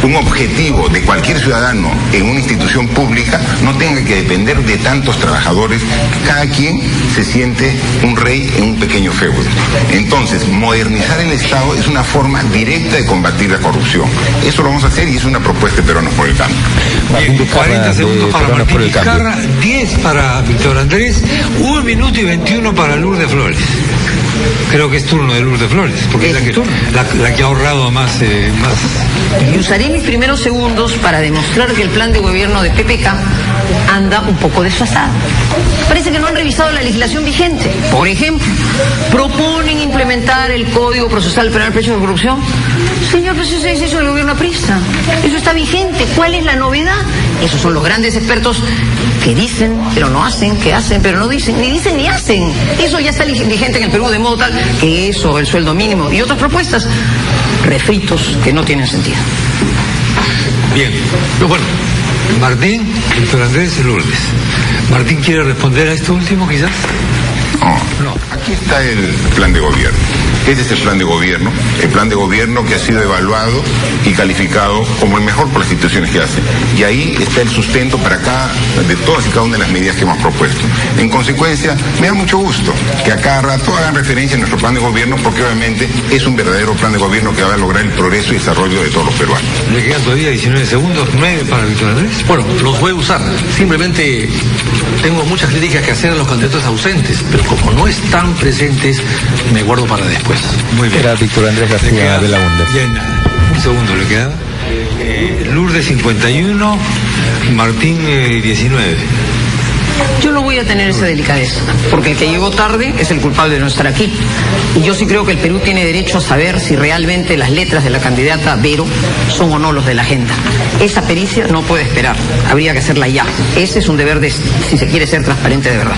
un objetivo de cualquier ciudadano en una institución pública no tenga que depender de tantos trabajadores, cada quien se siente un rey en un pequeño feudo. Entonces, modernizar el Estado es una forma directa de combatir la corrupción. Eso lo vamos a hacer y es una propuesta de Peruanos por el Cambio. 40 segundos para Martín Vizcarra, 10 para Víctor Andrés, 1 minuto y 21 para Lourdes Flores. Creo que es turno de Lourdes Flores, porque es la que ha ahorrado más. Y usaré mis primeros segundos para demostrar que el plan de gobierno de PPK anda un poco desfasado. Parece que no han revisado la legislación vigente. Por ejemplo, proponen implementar el Código Procesal Penal Preso de Corrupción. Señor, pues eso es eso del gobierno aprista. Eso está vigente. ¿Cuál es la novedad? Esos son los grandes expertos que dicen, pero no hacen, que hacen, pero no dicen, ni hacen. Eso ya está vigente en el Perú de modo tal que eso, el sueldo mínimo y otras propuestas, refritos que no tienen sentido. Bien, bueno, Martín, Víctor Andrés y Lourdes. ¿Martín quiere responder a esto último quizás? No. Aquí está el plan de gobierno. Este es el plan de gobierno que ha sido evaluado y calificado como el mejor por las instituciones que hacen. Y ahí está el sustento para de todas y cada una de las medidas que hemos propuesto. En consecuencia, me da mucho gusto que a cada rato hagan referencia a nuestro plan de gobierno, porque obviamente es un verdadero plan de gobierno que va a lograr el progreso y desarrollo de todos los peruanos. Le quedan todavía 19 segundos, 9 para Víctor Andrés. Bueno, los voy a usar. Simplemente tengo muchas críticas que hacer a los candidatos ausentes, pero como no están presentes, me guardo para después. Muy bien. Era Víctor Andrés García Belaúnde. Un segundo le queda. Lourdes 51, Martín 19. Yo no voy a tener esa delicadeza, porque el que llegó tarde es el culpable de no estar aquí. Y yo sí creo que el Perú tiene derecho a saber si realmente las letras de la candidata Vero son o no los de la agenda. Esa pericia no puede esperar, habría que hacerla ya. Ese es un deber si se quiere ser transparente de verdad.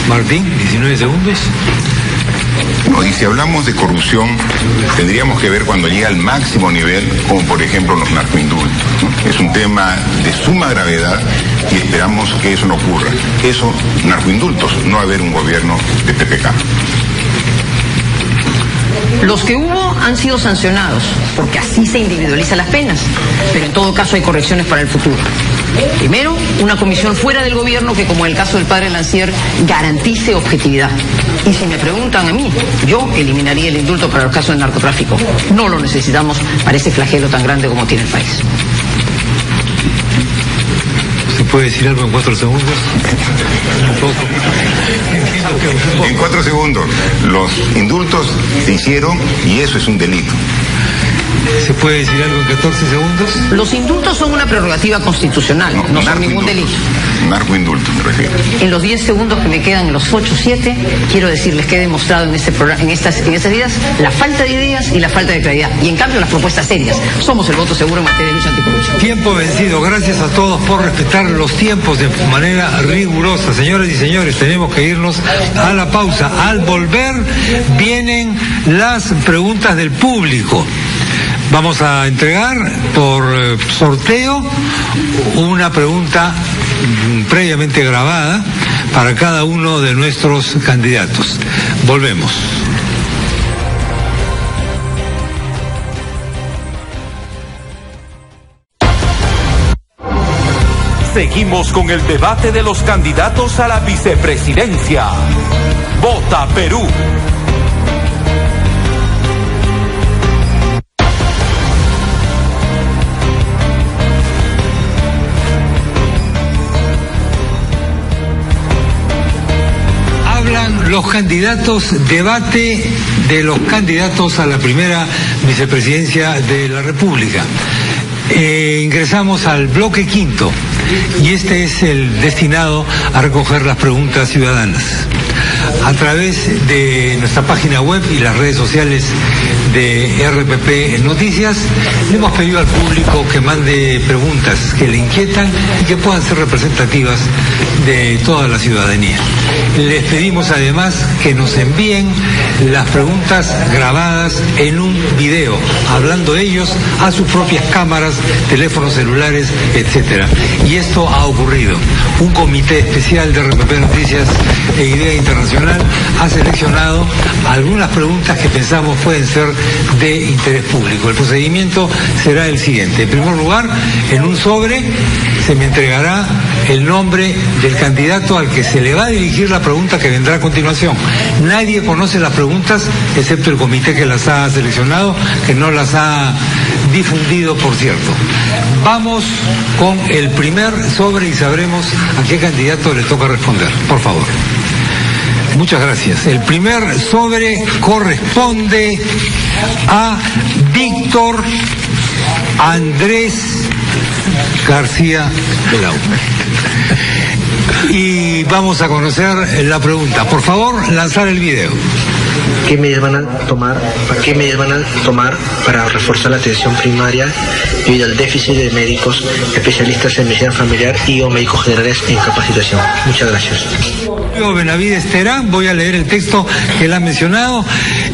Martín, 19 segundos. No, y si hablamos de corrupción, tendríamos que ver cuando llega al máximo nivel, como por ejemplo los narcoindultos, ¿no? Es un tema de suma gravedad y esperamos que eso no ocurra. Eso, narcoindultos, no haber un gobierno de PPK. Los que hubo han sido sancionados, porque así se individualizan las penas, pero en todo caso hay correcciones para el futuro. Primero, una comisión fuera del gobierno que, como en el caso del padre Lancier, garantice objetividad. Y si me preguntan a mí, yo eliminaría el indulto para los casos de narcotráfico. No lo necesitamos para ese flagelo tan grande como tiene el país. ¿Se puede decir algo en 4 segundos? Un poco. En 4 segundos, los indultos se hicieron y eso es un delito. ¿Se puede decir algo en 14 segundos? Los indultos son una prerrogativa constitucional, no son ningún delito. Narcoindultos me refiero. En los 10 segundos que me quedan, en los 8 o 7, quiero decirles que he demostrado en estas ideas la falta de ideas y la falta de claridad. Y en cambio las propuestas serias. Somos el voto seguro en materia de lucha anticorrupción. Tiempo vencido. Gracias a todos por respetar los tiempos de manera rigurosa. Señoras y señores, tenemos que irnos a la pausa. Al volver vienen las preguntas del público. Vamos a entregar por sorteo una pregunta previamente grabada para cada uno de nuestros candidatos. Volvemos. Seguimos con el debate de los candidatos a la vicepresidencia. Vota Perú. Hablan los candidatos, debate de los candidatos a la primera vicepresidencia de la República. Ingresamos al bloque quinto y este es el destinado a recoger las preguntas ciudadanas. A través de nuestra página web y las redes sociales de RPP Noticias, le hemos pedido al público que mande preguntas que le inquietan y que puedan ser representativas de toda la ciudadanía. Les pedimos además que nos envíen las preguntas grabadas en un video, hablando ellos a sus propias cámaras, teléfonos celulares, etcétera. Y esto ha ocurrido. Un comité especial de RPP Noticias e Idea Internacional ha seleccionado algunas preguntas que pensamos pueden ser de interés público. El procedimiento será el siguiente. En primer lugar, en un sobre se me entregará el nombre del candidato al que se le va a dirigir la pregunta que vendrá a continuación. Nadie conoce las preguntas excepto el comité que las ha seleccionado, que no las ha difundido, por cierto. Vamos con el primer sobre y sabremos a qué candidato le toca responder. Por favor. Muchas gracias. El primer sobre corresponde a Víctor Andrés García Belau. Y vamos a conocer la pregunta. Por favor, lanzar el video. ¿Qué medidas van a tomar para reforzar la atención primaria debido al déficit de médicos especialistas en medicina familiar y o médicos generales en capacitación? Muchas gracias. Benavides Terán, voy a leer el texto que él ha mencionado.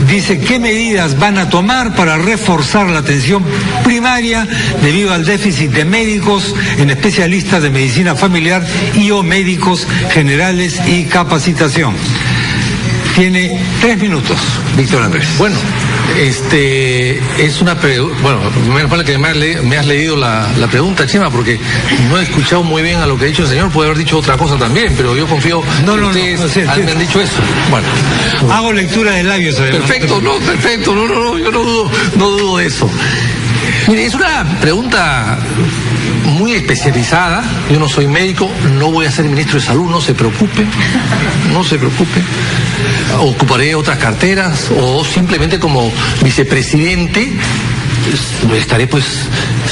Dice: ¿qué medidas van a tomar para reforzar la atención primaria debido al déficit de médicos en especialistas de medicina familiar y o médicos generales y capacitación? Tiene 3 minutos, Víctor Andrés. Bueno, es una pregunta. Bueno, menos mal que me has leído la pregunta, Chema, porque no he escuchado muy bien a lo que ha dicho el señor. Puede haber dicho otra cosa también, pero yo confío que ustedes me han dicho eso. Bueno, hago lectura de labios. Perfecto, yo no dudo de eso. Mire, es una pregunta muy especializada. Yo no soy médico, no voy a ser ministro de salud, no se preocupe. Ocuparé otras carteras o simplemente como vicepresidente estaré pues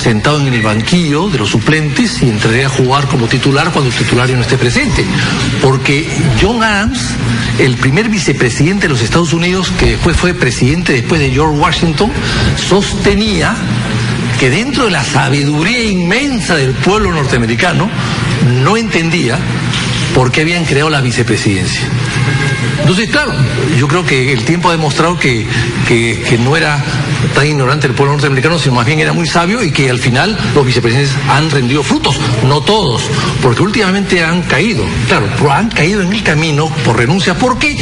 sentado en el banquillo de los suplentes y entraré a jugar como titular cuando el titulario no esté presente. Porque John Adams, el primer vicepresidente de los Estados Unidos, que después fue presidente después de George Washington, sostenía que dentro de la sabiduría inmensa del pueblo norteamericano no entendía por qué habían creado la vicepresidencia. Entonces, claro, yo creo que el tiempo ha demostrado que no era tan ignorante el pueblo norteamericano, sino más bien era muy sabio, y que al final los vicepresidentes han rendido frutos, no todos, porque últimamente han caído, claro, pero han caído en el camino por renuncia, porque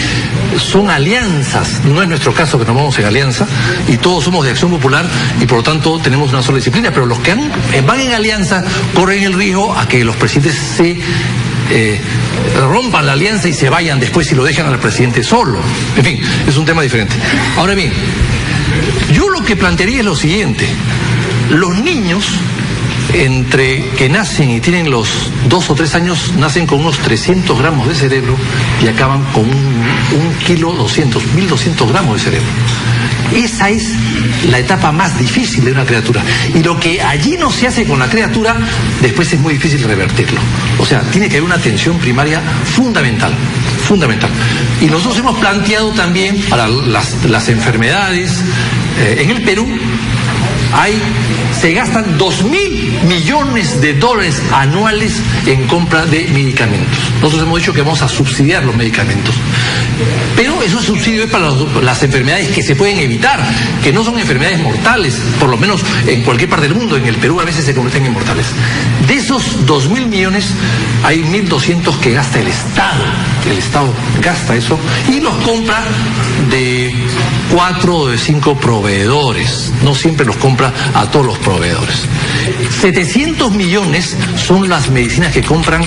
son alianzas. No es nuestro caso, que nos vamos en alianza, y todos somos de Acción Popular, y por lo tanto tenemos una sola disciplina, pero los que van en alianza corren el riesgo a que los presidentes se rompan la alianza y se vayan después y lo dejan al presidente solo. En fin, es un tema diferente. Ahora bien, yo lo que plantearía es lo siguiente: los niños que nacen y tienen los 2 o 3 años, nacen con unos 300 gramos de cerebro y acaban con 1.200 gramos de cerebro. Esa es la etapa más difícil de una criatura. Y lo que allí no se hace con la criatura, después es muy difícil revertirlo. O sea, tiene que haber una atención primaria fundamental. Y nosotros hemos planteado también para las enfermedades. En el Perú hay se gastan 2.000 millones de dólares anuales en compra de medicamentos. Nosotros hemos dicho que vamos a subsidiar los medicamentos, pero ese subsidio es para las enfermedades que se pueden evitar, que no son enfermedades mortales, por lo menos en cualquier parte del mundo. En el Perú a veces se convierten en mortales. De esos 2.000 millones hay 1.200 que gasta el Estado. El Estado gasta eso y los compra de 4 o de 5 proveedores. No siempre los compra a todos los proveedores. 700 millones son las medicinas que compran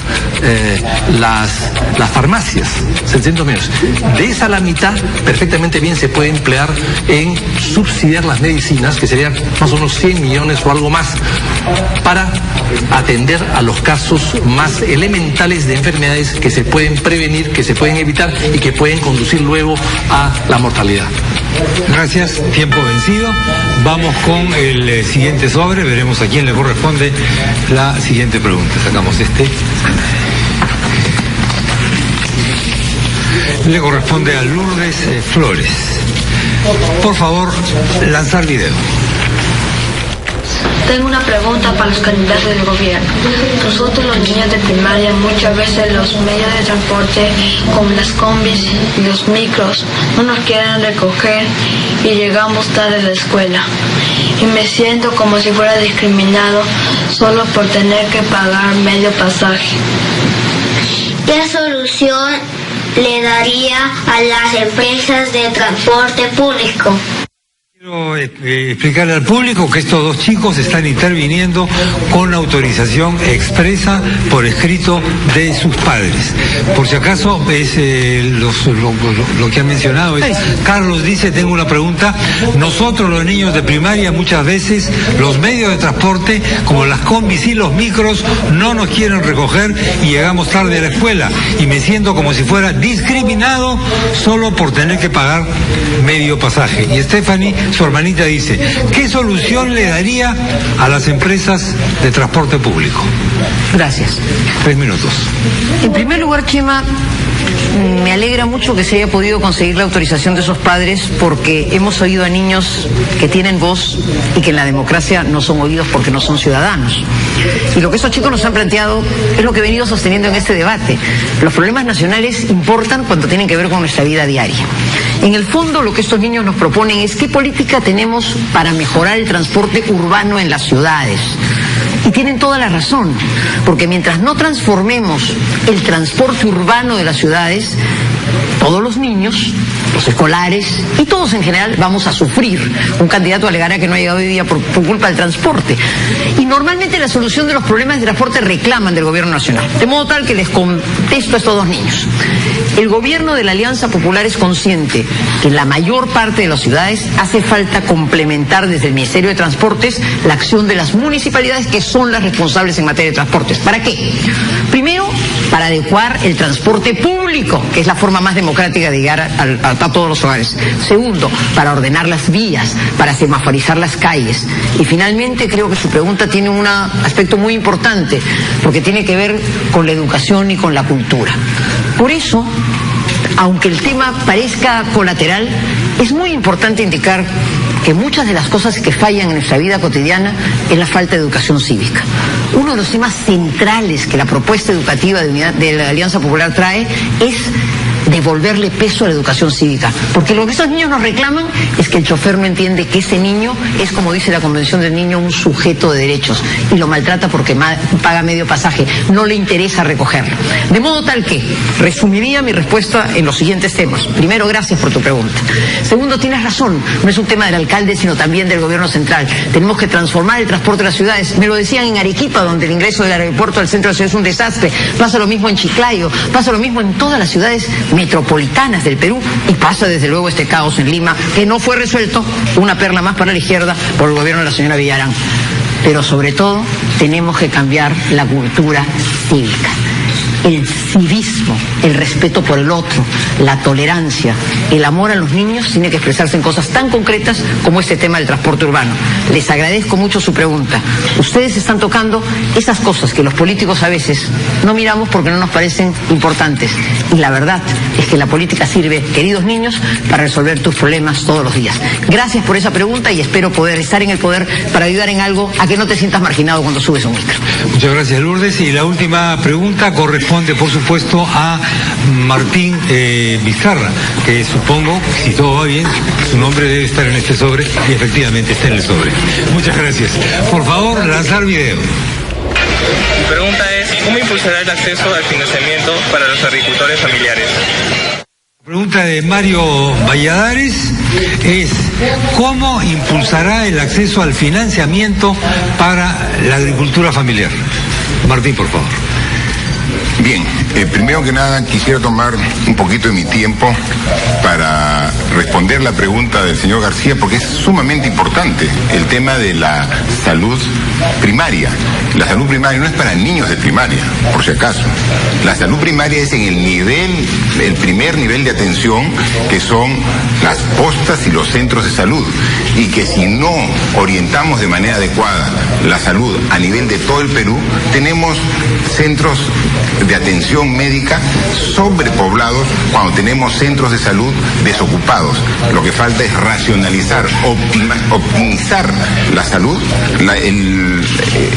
las farmacias. 700 millones. De esa la mitad perfectamente bien se puede emplear en subsidiar las medicinas, que serían más o menos 100 millones o algo más, para atender a los casos más elementales de enfermedades que se pueden prevenir, que se pueden evitar y que pueden conducir luego a la mortalidad. Gracias, tiempo vencido. Vamos con el siguiente sobre, veremos a quién le corresponde la siguiente pregunta. Sacamos este. Le corresponde a Lourdes Flores. Por favor, lanzar video. Tengo una pregunta para los candidatos del gobierno. Nosotros los niños de primaria muchas veces los medios de transporte como las combis y los micros no nos quieren recoger y llegamos tarde a la escuela. Y me siento como si fuera discriminado solo por tener que pagar medio pasaje. ¿Qué solución le daría a las empresas de transporte público? Quiero explicarle al público que estos dos chicos están interviniendo con autorización expresa por escrito de sus padres. Por si acaso es lo que han mencionado es, Carlos dice, tengo una pregunta. Nosotros los niños de primaria muchas veces los medios de transporte como las combis y los micros no nos quieren recoger y llegamos tarde a la escuela y me siento como si fuera discriminado solo por tener que pagar medio pasaje. Y Stephanie, su hermanita, dice, ¿qué solución le daría a las empresas de transporte público? Gracias. 3 minutos. En primer lugar, Chema, me alegra mucho que se haya podido conseguir la autorización de esos padres, porque hemos oído a niños que tienen voz y que en la democracia no son oídos porque no son ciudadanos. Y lo que esos chicos nos han planteado es lo que he venido sosteniendo en este debate. Los problemas nacionales importan cuando tienen que ver con nuestra vida diaria. En el fondo, lo que estos niños nos proponen es qué política tenemos para mejorar el transporte urbano en las ciudades. Y tienen toda la razón, porque mientras no transformemos el transporte urbano de las ciudades, todos los niños, los escolares y todos en general vamos a sufrir. Un candidato alegará que no ha llegado hoy día por culpa del transporte. Y normalmente la solución de los problemas de transporte reclaman del gobierno nacional. De modo tal que les contesto a estos dos niños. El gobierno de la Alianza Popular es consciente que en la mayor parte de las ciudades hace falta complementar desde el Ministerio de Transportes la acción de las municipalidades, que son las responsables en materia de transportes. ¿Para qué? Primero, para adecuar el transporte público, que es la forma más democrática de llegar a todos los hogares. Segundo, para ordenar las vías, para semaforizar las calles. Y finalmente, creo que su pregunta tiene un aspecto muy importante, porque tiene que ver con la educación y con la cultura. Por eso, aunque el tema parezca colateral, es muy importante indicar que muchas de las cosas que fallan en nuestra vida cotidiana es la falta de educación cívica. Uno de los temas centrales que la propuesta educativa de la Alianza Popular trae es devolverle peso a la educación cívica, porque lo que esos niños nos reclaman es que el chofer no entiende que ese niño es, como dice la Convención del Niño, un sujeto de derechos y lo maltrata porque paga medio pasaje, no le interesa recogerlo. De modo tal que resumiría mi respuesta en los siguientes temas. Primero, gracias por tu pregunta. Segundo, tienes razón, no es un tema del alcalde sino también del gobierno central. Tenemos que transformar el transporte de las ciudades. Me lo decían en Arequipa, donde el ingreso del aeropuerto al centro de la ciudad es un desastre. Pasa lo mismo en Chiclayo, pasa lo mismo en todas las ciudades metropolitanas del Perú, y pasa desde luego este caos en Lima, que no fue resuelto, una perla más para la izquierda, por el gobierno de la señora Villarán. Pero sobre todo tenemos que cambiar la cultura cívica. el civismo, el respeto por el otro, la tolerancia, el amor a los niños tiene que expresarse en cosas tan concretas como este tema del transporte urbano. Les agradezco mucho su pregunta. Ustedes están tocando esas cosas que los políticos a veces no miramos porque no nos parecen importantes. Y la verdad es que la política sirve, queridos niños, para resolver tus problemas todos los días. Gracias por esa pregunta y espero poder estar en el poder para ayudar en algo a que no te sientas marginado cuando subes un micro. Muchas gracias, Lourdes. Y la última pregunta corresponde, por supuesto, a Martín Vizcarra, que supongo, si todo va bien, su nombre debe estar en este sobre y efectivamente está en el sobre. Muchas gracias. Por favor, lanzar video. Mi pregunta es, ¿cómo impulsará el acceso al financiamiento para los agricultores familiares? La pregunta de Mario Valladares es, ¿cómo impulsará el acceso al financiamiento para la agricultura familiar? Martín, por favor. Bien, primero que nada quisiera tomar un poquito de mi tiempo para responder la pregunta del señor García, porque es sumamente importante el tema de la salud primaria. La salud primaria no es para niños de primaria, por si acaso. La salud primaria es en el primer nivel de atención, que son las postas y los centros de salud, y que si no orientamos de manera adecuada la salud a nivel de todo el Perú, tenemos centros de atención médica sobrepoblados cuando tenemos centros de salud desocupados. Lo que falta es racionalizar, optimizar la salud,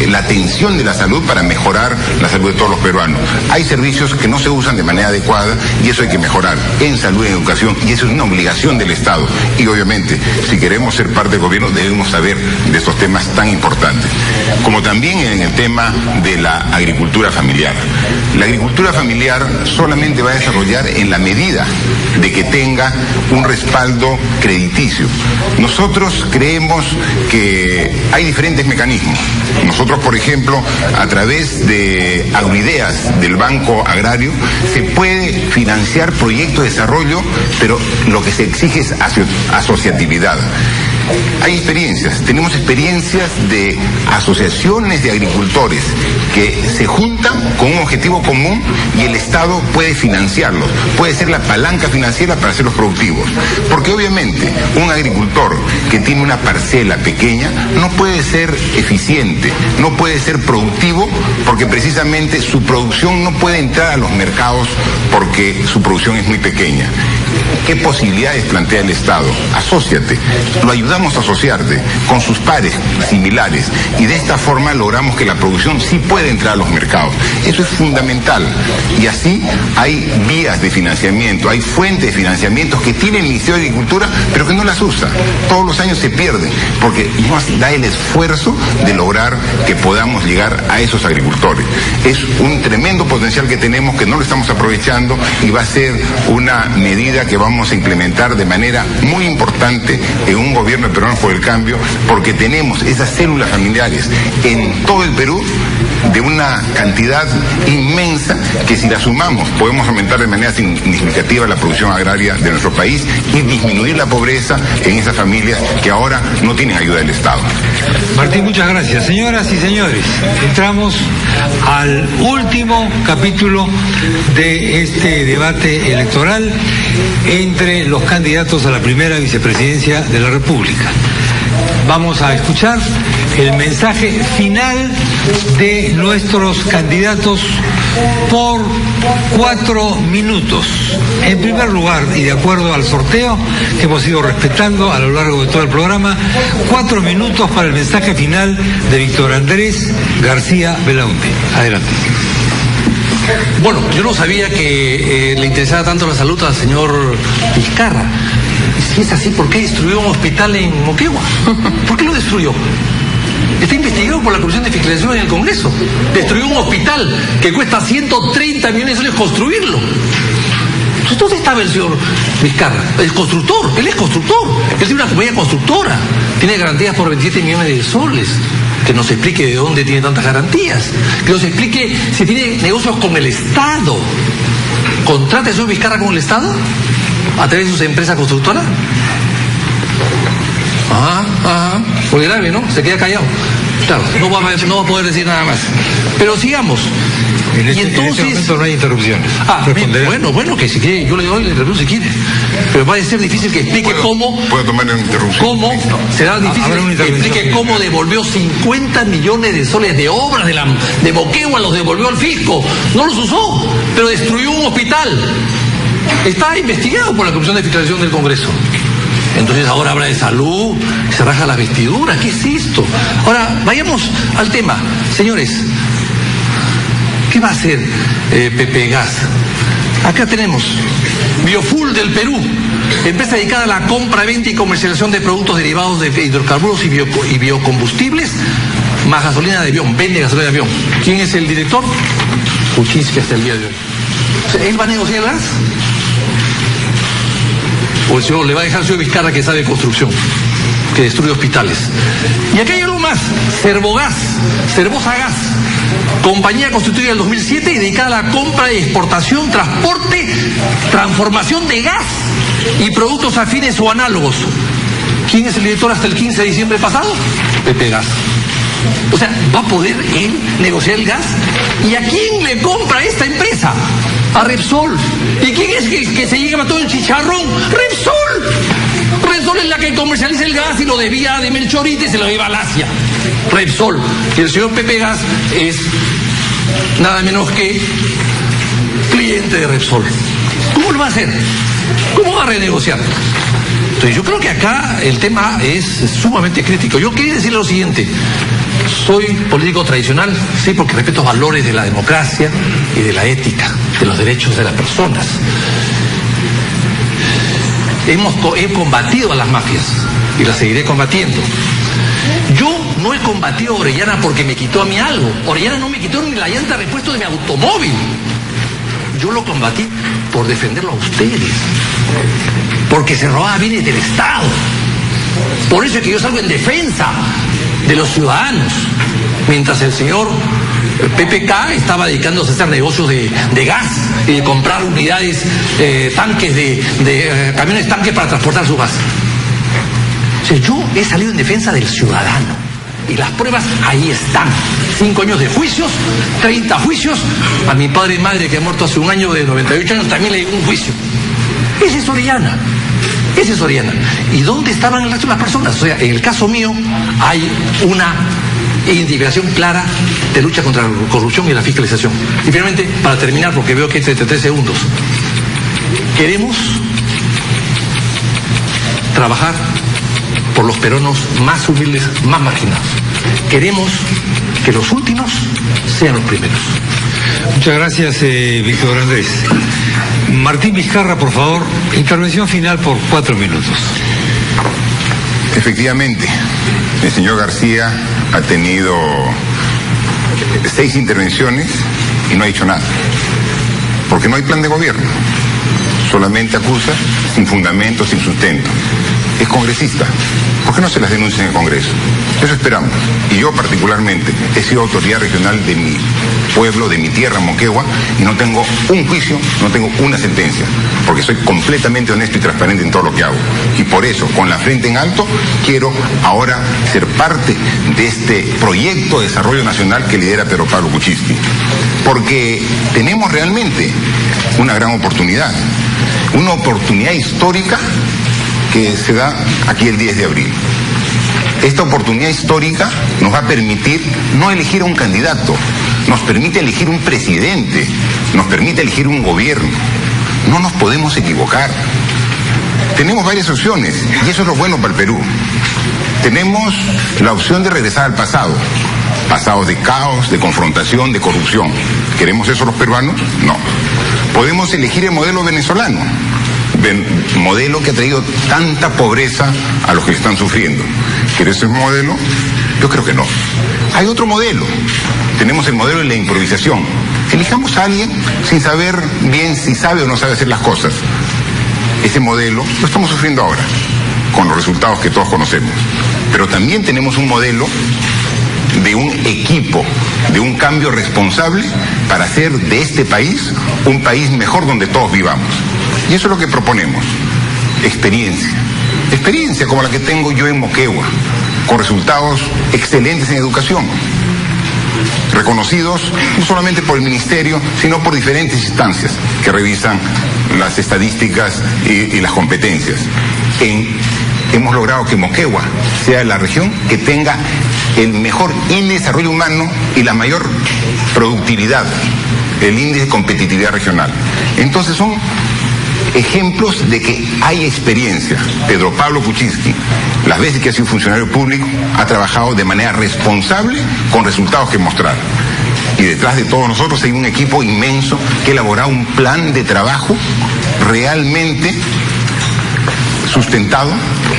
la atención de la salud para mejorar la salud de todos los peruanos. Hay servicios que no se usan de manera adecuada y eso hay que mejorar en salud y en educación, y eso es una obligación del Estado. Y obviamente, si queremos ser parte del gobierno, debemos saber de estos temas tan importantes. Como también en el tema de la agricultura familiar. La agricultura familiar solamente va a desarrollar en la medida de que tenga un respaldo crediticio. Nosotros creemos que hay diferentes mecanismos. Nosotros, por ejemplo, a través de Agroideas del Banco Agrario, se puede financiar proyectos de desarrollo, pero lo que se exige es asociatividad. Hay experiencias, tenemos experiencias de asociaciones de agricultores que se juntan con un objetivo común y el Estado puede financiarlos, puede ser la palanca financiera para hacerlos productivos. Porque obviamente un agricultor que tiene una parcela pequeña no puede ser eficiente, no puede ser productivo, porque precisamente su producción no puede entrar a los mercados porque su producción es muy pequeña. ¿Qué posibilidades plantea el Estado? Asóciate, lo ayudamos a asociarte con sus pares similares y de esta forma logramos que la producción sí pueda entrar a los mercados. Eso es fundamental y así hay vías de financiamiento, hay fuentes de financiamiento que tiene el Ministerio de Agricultura pero que no las usa. Todos los años se pierden porque no da el esfuerzo de lograr que podamos llegar a esos agricultores. Es un tremendo potencial que tenemos que no lo estamos aprovechando y va a ser una medida que vamos a implementar de manera muy importante en un gobierno peruano por el cambio, porque tenemos esas células familiares en todo el Perú de una cantidad inmensa que si la sumamos podemos aumentar de manera significativa la producción agraria de nuestro país y disminuir la pobreza en esas familias que ahora no tienen ayuda del Estado. Martín, muchas gracias. Señoras y señores, entramos al último capítulo de este debate electoral entre los candidatos a la primera vicepresidencia de la República. Vamos a escuchar el mensaje final de nuestros candidatos por 4 minutos. En primer lugar, y de acuerdo al sorteo que hemos ido respetando a lo largo de todo el programa, 4 minutos para el mensaje final de Víctor Andrés García Belaunde. Adelante. Bueno, yo no sabía que le interesaba tanto la salud al señor Vizcarra. Si es así, ¿por qué destruyó un hospital en Moquegua? ¿Por qué lo destruyó? Está investigado por la Comisión de Fiscalización en el Congreso. Destruyó un hospital que cuesta 130 millones de soles construirlo. Entonces, ¿dónde estaba el señor Vizcarra? El constructor, él es constructor. Él tiene una compañía constructora. Tiene garantías por 27 millones de soles. Que nos explique de dónde tiene tantas garantías. Que nos explique si tiene negocios con el Estado. ¿Contrata el señor Vizcarra con el Estado? ¿A través de sus empresas constructoras? Muy grave, ¿no? Se queda callado. Claro, no va a poder decir nada más. Pero sigamos. En este momento no hay interrupciones. Bueno, que si quiere, yo le doy la interrupción si quiere. Pero va a ser difícil que explique cómo... ¿Puedo tomar una interrupción? ¿Cómo? Será difícil que explique cómo devolvió 50 millones de soles de obras de Moquegua, los devolvió al fisco. No los usó, pero destruyó un hospital. Está investigado por la Comisión de Fiscalización del Congreso. Entonces ahora habla de salud, se raja las vestiduras, ¿qué es esto? Ahora, vayamos al tema. Señores, ¿qué va a hacer PP Gas? Acá tenemos Biofuel del Perú, empresa dedicada a la compra, venta y comercialización de productos derivados de hidrocarburos y biocombustibles, más gasolina de avión, vende gasolina de avión. ¿Quién es el director? Kuczynski hasta el día de hoy. O sea, ¿él va a negociar el gas? O el señor le va a dejar al señor Vizcarra, que sabe de construcción, que destruye hospitales. Y acá hay algo más, Cervosa Gas, compañía constituida en el 2007 y dedicada a la compra y exportación, transporte, transformación de gas y productos afines o análogos. ¿Quién es el director hasta el 15 de diciembre pasado? PP Gas. O sea, ¿va a poder él negociar el gas? ¿Y a quién le compra esta empresa? A Repsol. ¿Y quién es que se lleva todo el chicharrón? ¡Repsol! Repsol es la que comercializa el gas y lo desvía de Melchorita y se lo lleva al Asia. Repsol. Y el señor PP Gas es nada menos que cliente de Repsol. ¿Cómo lo va a hacer? ¿Cómo va a renegociar? Entonces yo creo que acá el tema es sumamente crítico. Yo quería decirle lo siguiente. Soy político tradicional, sí, porque respeto los valores de la democracia y de la ética, de los derechos de las personas. He combatido a las mafias y las seguiré combatiendo. Yo no he combatido a Orellana porque me quitó a mí algo. Orellana no me quitó ni la llanta de repuesto de mi automóvil. Yo lo combatí por defenderlo a ustedes, porque se robaba bienes del Estado. Por eso es que yo salgo en defensa de los ciudadanos, mientras el señor PPK estaba dedicándose a hacer negocios de gas y de comprar unidades, tanques camiones tanques para transportar su gas. O sea, yo he salido en defensa del ciudadano. Y las pruebas ahí están. 5 años de juicios, 30 juicios. A mi padre y madre, que ha muerto hace un año, de 98 años, también le dio un juicio. Ese es Orellana. Ese es Orellana. ¿Y dónde estaban el resto de las personas? O sea, en el caso mío hay una identificación clara de lucha contra la corrupción y la fiscalización. Y finalmente, para terminar, porque veo que es 33 segundos, queremos trabajar por los peruanos más humildes, más marginados. Queremos que los últimos sean los primeros. Muchas gracias, Víctor Andrés. Martín Vizcarra, por favor, intervención final por 4 minutos. Efectivamente, el señor García ha tenido 6 intervenciones y no ha dicho nada, porque no hay plan de gobierno. Solamente acusa sin fundamento, sin sustento. Es congresista. ¿Por qué no se las denuncia en el Congreso? Eso esperamos. Y yo particularmente he sido autoridad regional de mi pueblo, de mi tierra, Moquegua, y no tengo un juicio, no tengo una sentencia, porque soy completamente honesto y transparente en todo lo que hago. Y por eso, con la frente en alto, quiero ahora ser parte de este proyecto de desarrollo nacional que lidera Pedro Pablo Kuczynski. Porque tenemos realmente una gran oportunidad, una oportunidad histórica que se da aquí el 10 de abril. Esta oportunidad histórica nos va a permitir no elegir a un candidato, nos permite elegir un presidente, nos permite elegir un gobierno. No nos podemos equivocar. Tenemos varias opciones y eso es lo bueno para el Perú. Tenemos la opción de regresar al pasado, pasados de caos, de confrontación, de corrupción. ¿Queremos eso los peruanos? No. Podemos elegir el modelo venezolano, modelo que ha traído tanta pobreza a los que están sufriendo. ¿Quieres ese modelo? Yo creo que no. Hay otro modelo. Tenemos el modelo de la improvisación. Elijamos a alguien sin saber bien si sabe o no sabe hacer las cosas. Ese modelo lo estamos sufriendo ahora, con los resultados que todos conocemos. Pero también tenemos un modelo de un equipo, de un cambio responsable para hacer de este país un país mejor donde todos vivamos. Y eso es lo que proponemos. Experiencia. Experiencia como la que tengo yo en Moquegua, con resultados excelentes en educación. reconocidos no solamente por el Ministerio, sino por diferentes instancias que revisan las estadísticas y las competencias. Hemos logrado que Moquegua sea la región que tenga el mejor índice de desarrollo humano y la mayor productividad, el índice de competitividad regional. Entonces son ejemplos de que hay experiencia. Pedro Pablo Kuczynski, las veces que ha sido funcionario público, ha trabajado de manera responsable con resultados que mostrar. Y detrás de todos nosotros hay un equipo inmenso que ha elaborado un plan de trabajo realmente sustentado,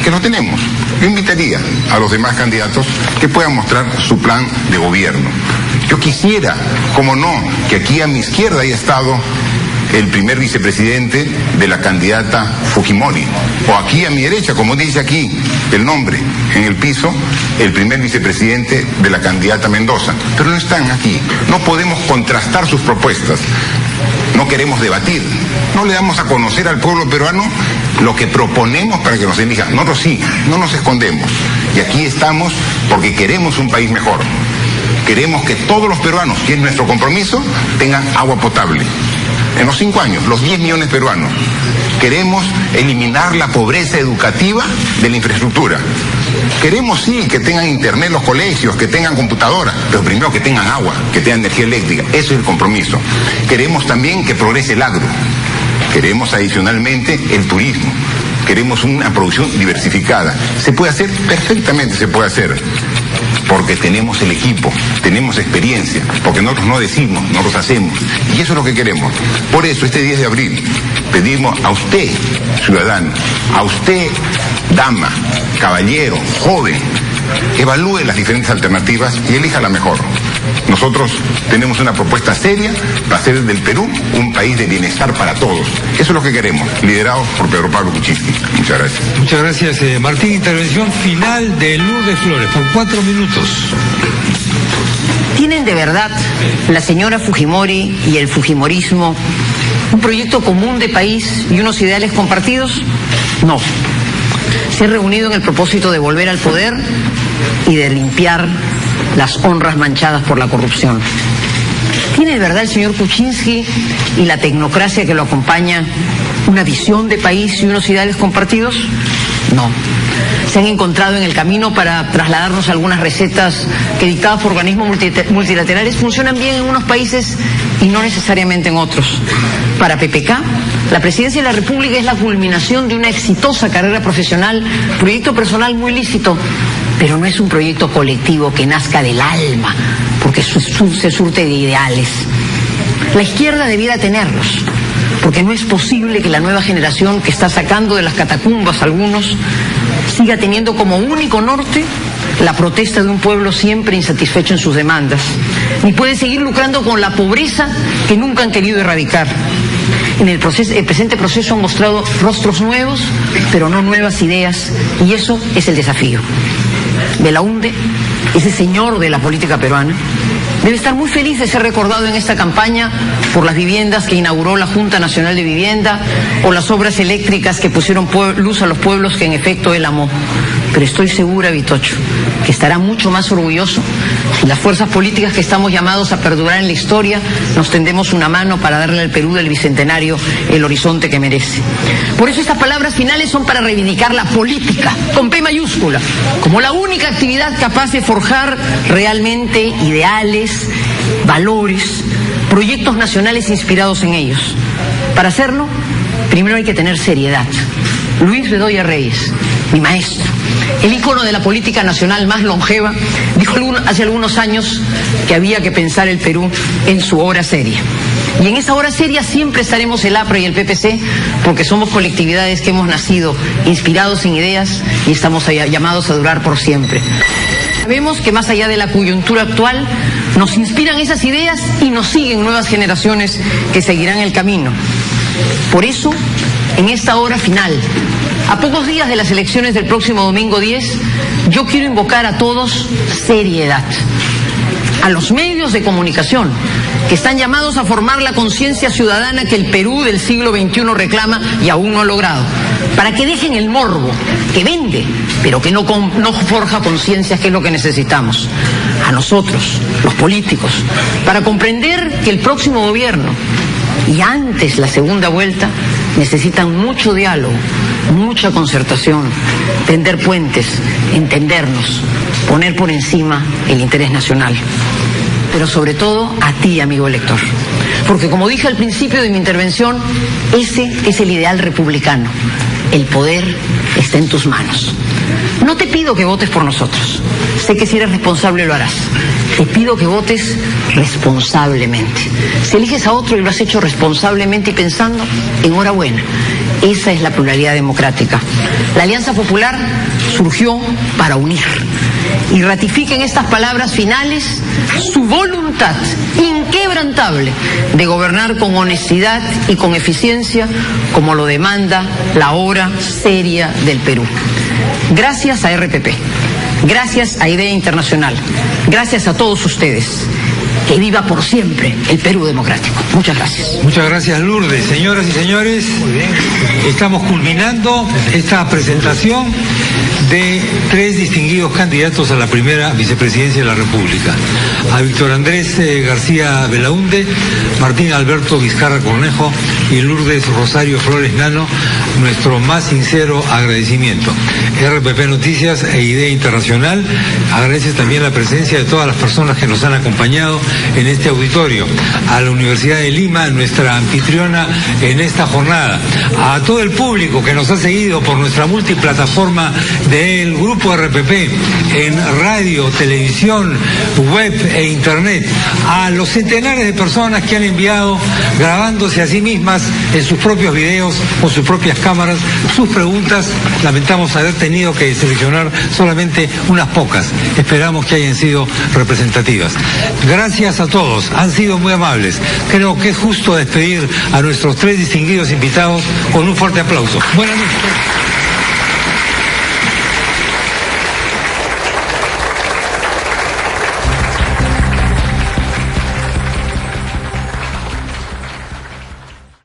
que no tenemos. Yo invitaría a los demás candidatos que puedan mostrar su plan de gobierno. Yo quisiera, como no, que aquí a mi izquierda haya estado el primer vicepresidente de la candidata Fujimori, o aquí a mi derecha, como dice aquí el nombre en el piso, el primer vicepresidente de la candidata Mendoza, pero no están aquí. No podemos contrastar sus propuestas, no queremos debatir, no le damos a conocer al pueblo peruano lo que proponemos para que nos elijan. Nosotros sí, no nos escondemos, y aquí estamos porque queremos un país mejor. Queremos que todos los peruanos, que es nuestro compromiso, tengan agua potable. En los 5 años, los 10 millones peruanos. Queremos eliminar la pobreza educativa de la infraestructura. Queremos sí que tengan internet los colegios, que tengan computadoras, pero primero que tengan agua, que tengan energía eléctrica. Eso es el compromiso. Queremos también que progrese el agro. Queremos adicionalmente el turismo. Queremos una producción diversificada. ¿Se puede hacer? Perfectamente se puede hacer. Porque tenemos el equipo, tenemos experiencia, porque nosotros no decimos, nosotros hacemos. Y eso es lo que queremos. Por eso, este 10 de abril, pedimos a usted, ciudadano, a usted, dama, caballero, joven, evalúe las diferentes alternativas y elija la mejor. Nosotros tenemos una propuesta seria para hacer del Perú un país de bienestar para todos. Eso es lo que queremos, liderado por Pedro Pablo Kuczynski. Muchas gracias. Muchas gracias, Martín. Intervención final de Lourdes Flores, por 4 minutos. ¿Tienen de verdad la señora Fujimori y el fujimorismo un proyecto común de país y unos ideales compartidos? No. Se han reunido en el propósito de volver al poder y de limpiar las honras manchadas por la corrupción. ¿Tiene de verdad el señor Kuczynski y la tecnocracia que lo acompaña una visión de país y unos ideales compartidos? No. Se han encontrado en el camino para trasladarnos algunas recetas que, dictadas por organismos multilaterales, funcionan bien en unos países y no necesariamente en otros. Para PPK, la presidencia de la República es la culminación de una exitosa carrera profesional, proyecto personal muy lícito, pero no es un proyecto colectivo que nazca del alma, porque se surte de ideales. La izquierda debiera tenerlos, porque no es posible que la nueva generación que está sacando de las catacumbas algunos siga teniendo como único norte la protesta de un pueblo siempre insatisfecho en sus demandas, ni puede seguir lucrando con la pobreza que nunca han querido erradicar. En el presente proceso han mostrado rostros nuevos, pero no nuevas ideas, y eso es el desafío. Belaúnde, ese señor de la política peruana, debe estar muy feliz de ser recordado en esta campaña por las viviendas que inauguró la Junta Nacional de Vivienda o las obras eléctricas que pusieron luz a los pueblos que en efecto él amó. Pero estoy segura, Vitocho, que estará mucho más orgulloso si las fuerzas políticas que estamos llamados a perdurar en la historia nos tendemos una mano para darle al Perú del Bicentenario el horizonte que merece. Por eso estas palabras finales son para reivindicar la política, con P mayúscula, como la única actividad capaz de forjar realmente ideales, valores, proyectos nacionales inspirados en ellos. Para hacerlo, primero hay que tener seriedad. Luis Bedoya Reyes, mi maestro, el ícono de la política nacional más longeva, dijo hace algunos años que había que pensar el Perú en su hora seria. Y en esa hora seria siempre estaremos el APRA y el PPC, porque somos colectividades que hemos nacido inspirados en ideas y estamos llamados a durar por siempre. Sabemos que más allá de la coyuntura actual, nos inspiran esas ideas y nos siguen nuevas generaciones que seguirán el camino. Por eso, en esta hora final, a pocos días de las elecciones del próximo domingo 10, yo quiero invocar a todos seriedad. A los medios de comunicación, que están llamados a formar la conciencia ciudadana que el Perú del siglo XXI reclama y aún no ha logrado, para que dejen el morbo, que vende, pero que no forja conciencias, que es lo que necesitamos. A nosotros, los políticos, para comprender que el próximo gobierno y antes la segunda vuelta necesitan mucho diálogo, mucha concertación, tender puentes, entendernos, poner por encima el interés nacional. Pero sobre todo a ti, amigo elector. Porque como dije al principio de mi intervención, ese es el ideal republicano. El poder está en tus manos. No te pido que votes por nosotros. Sé que si eres responsable lo harás. Te pido que votes responsablemente. Si eliges a otro y lo has hecho responsablemente y pensando, enhorabuena. Esa es la pluralidad democrática. La Alianza Popular surgió para unir. Y ratifiquen estas palabras finales su voluntad inquebrantable de gobernar con honestidad y con eficiencia, como lo demanda la hora seria del Perú. Gracias a RPP, gracias a Idea Internacional, gracias a todos ustedes. Que viva por siempre el Perú democrático. Muchas gracias. Muchas gracias, Lourdes. Señoras y señores, estamos culminando esta presentación de 3 distinguidos candidatos a la primera vicepresidencia de la República. A Víctor Andrés García Belaunde, Martín Alberto Vizcarra Cornejo y Lourdes Rosario Flores Nano, nuestro más sincero agradecimiento. RPP Noticias e Idea Internacional agradece también la presencia de todas las personas que nos han acompañado en este auditorio, a la Universidad de Lima, nuestra anfitriona en esta jornada, a todo el público que nos ha seguido por nuestra multiplataforma del Grupo RPP en radio, televisión, web e internet, a los centenares de personas que han enviado, grabándose a sí mismas en sus propios videos con sus propias cámaras, sus preguntas. Lamentamos haber tenido que seleccionar solamente unas pocas, esperamos que hayan sido representativas. Gracias a todos, han sido muy amables. Creo que es justo despedir a nuestros 3 distinguidos invitados con un fuerte aplauso. Buenas noches.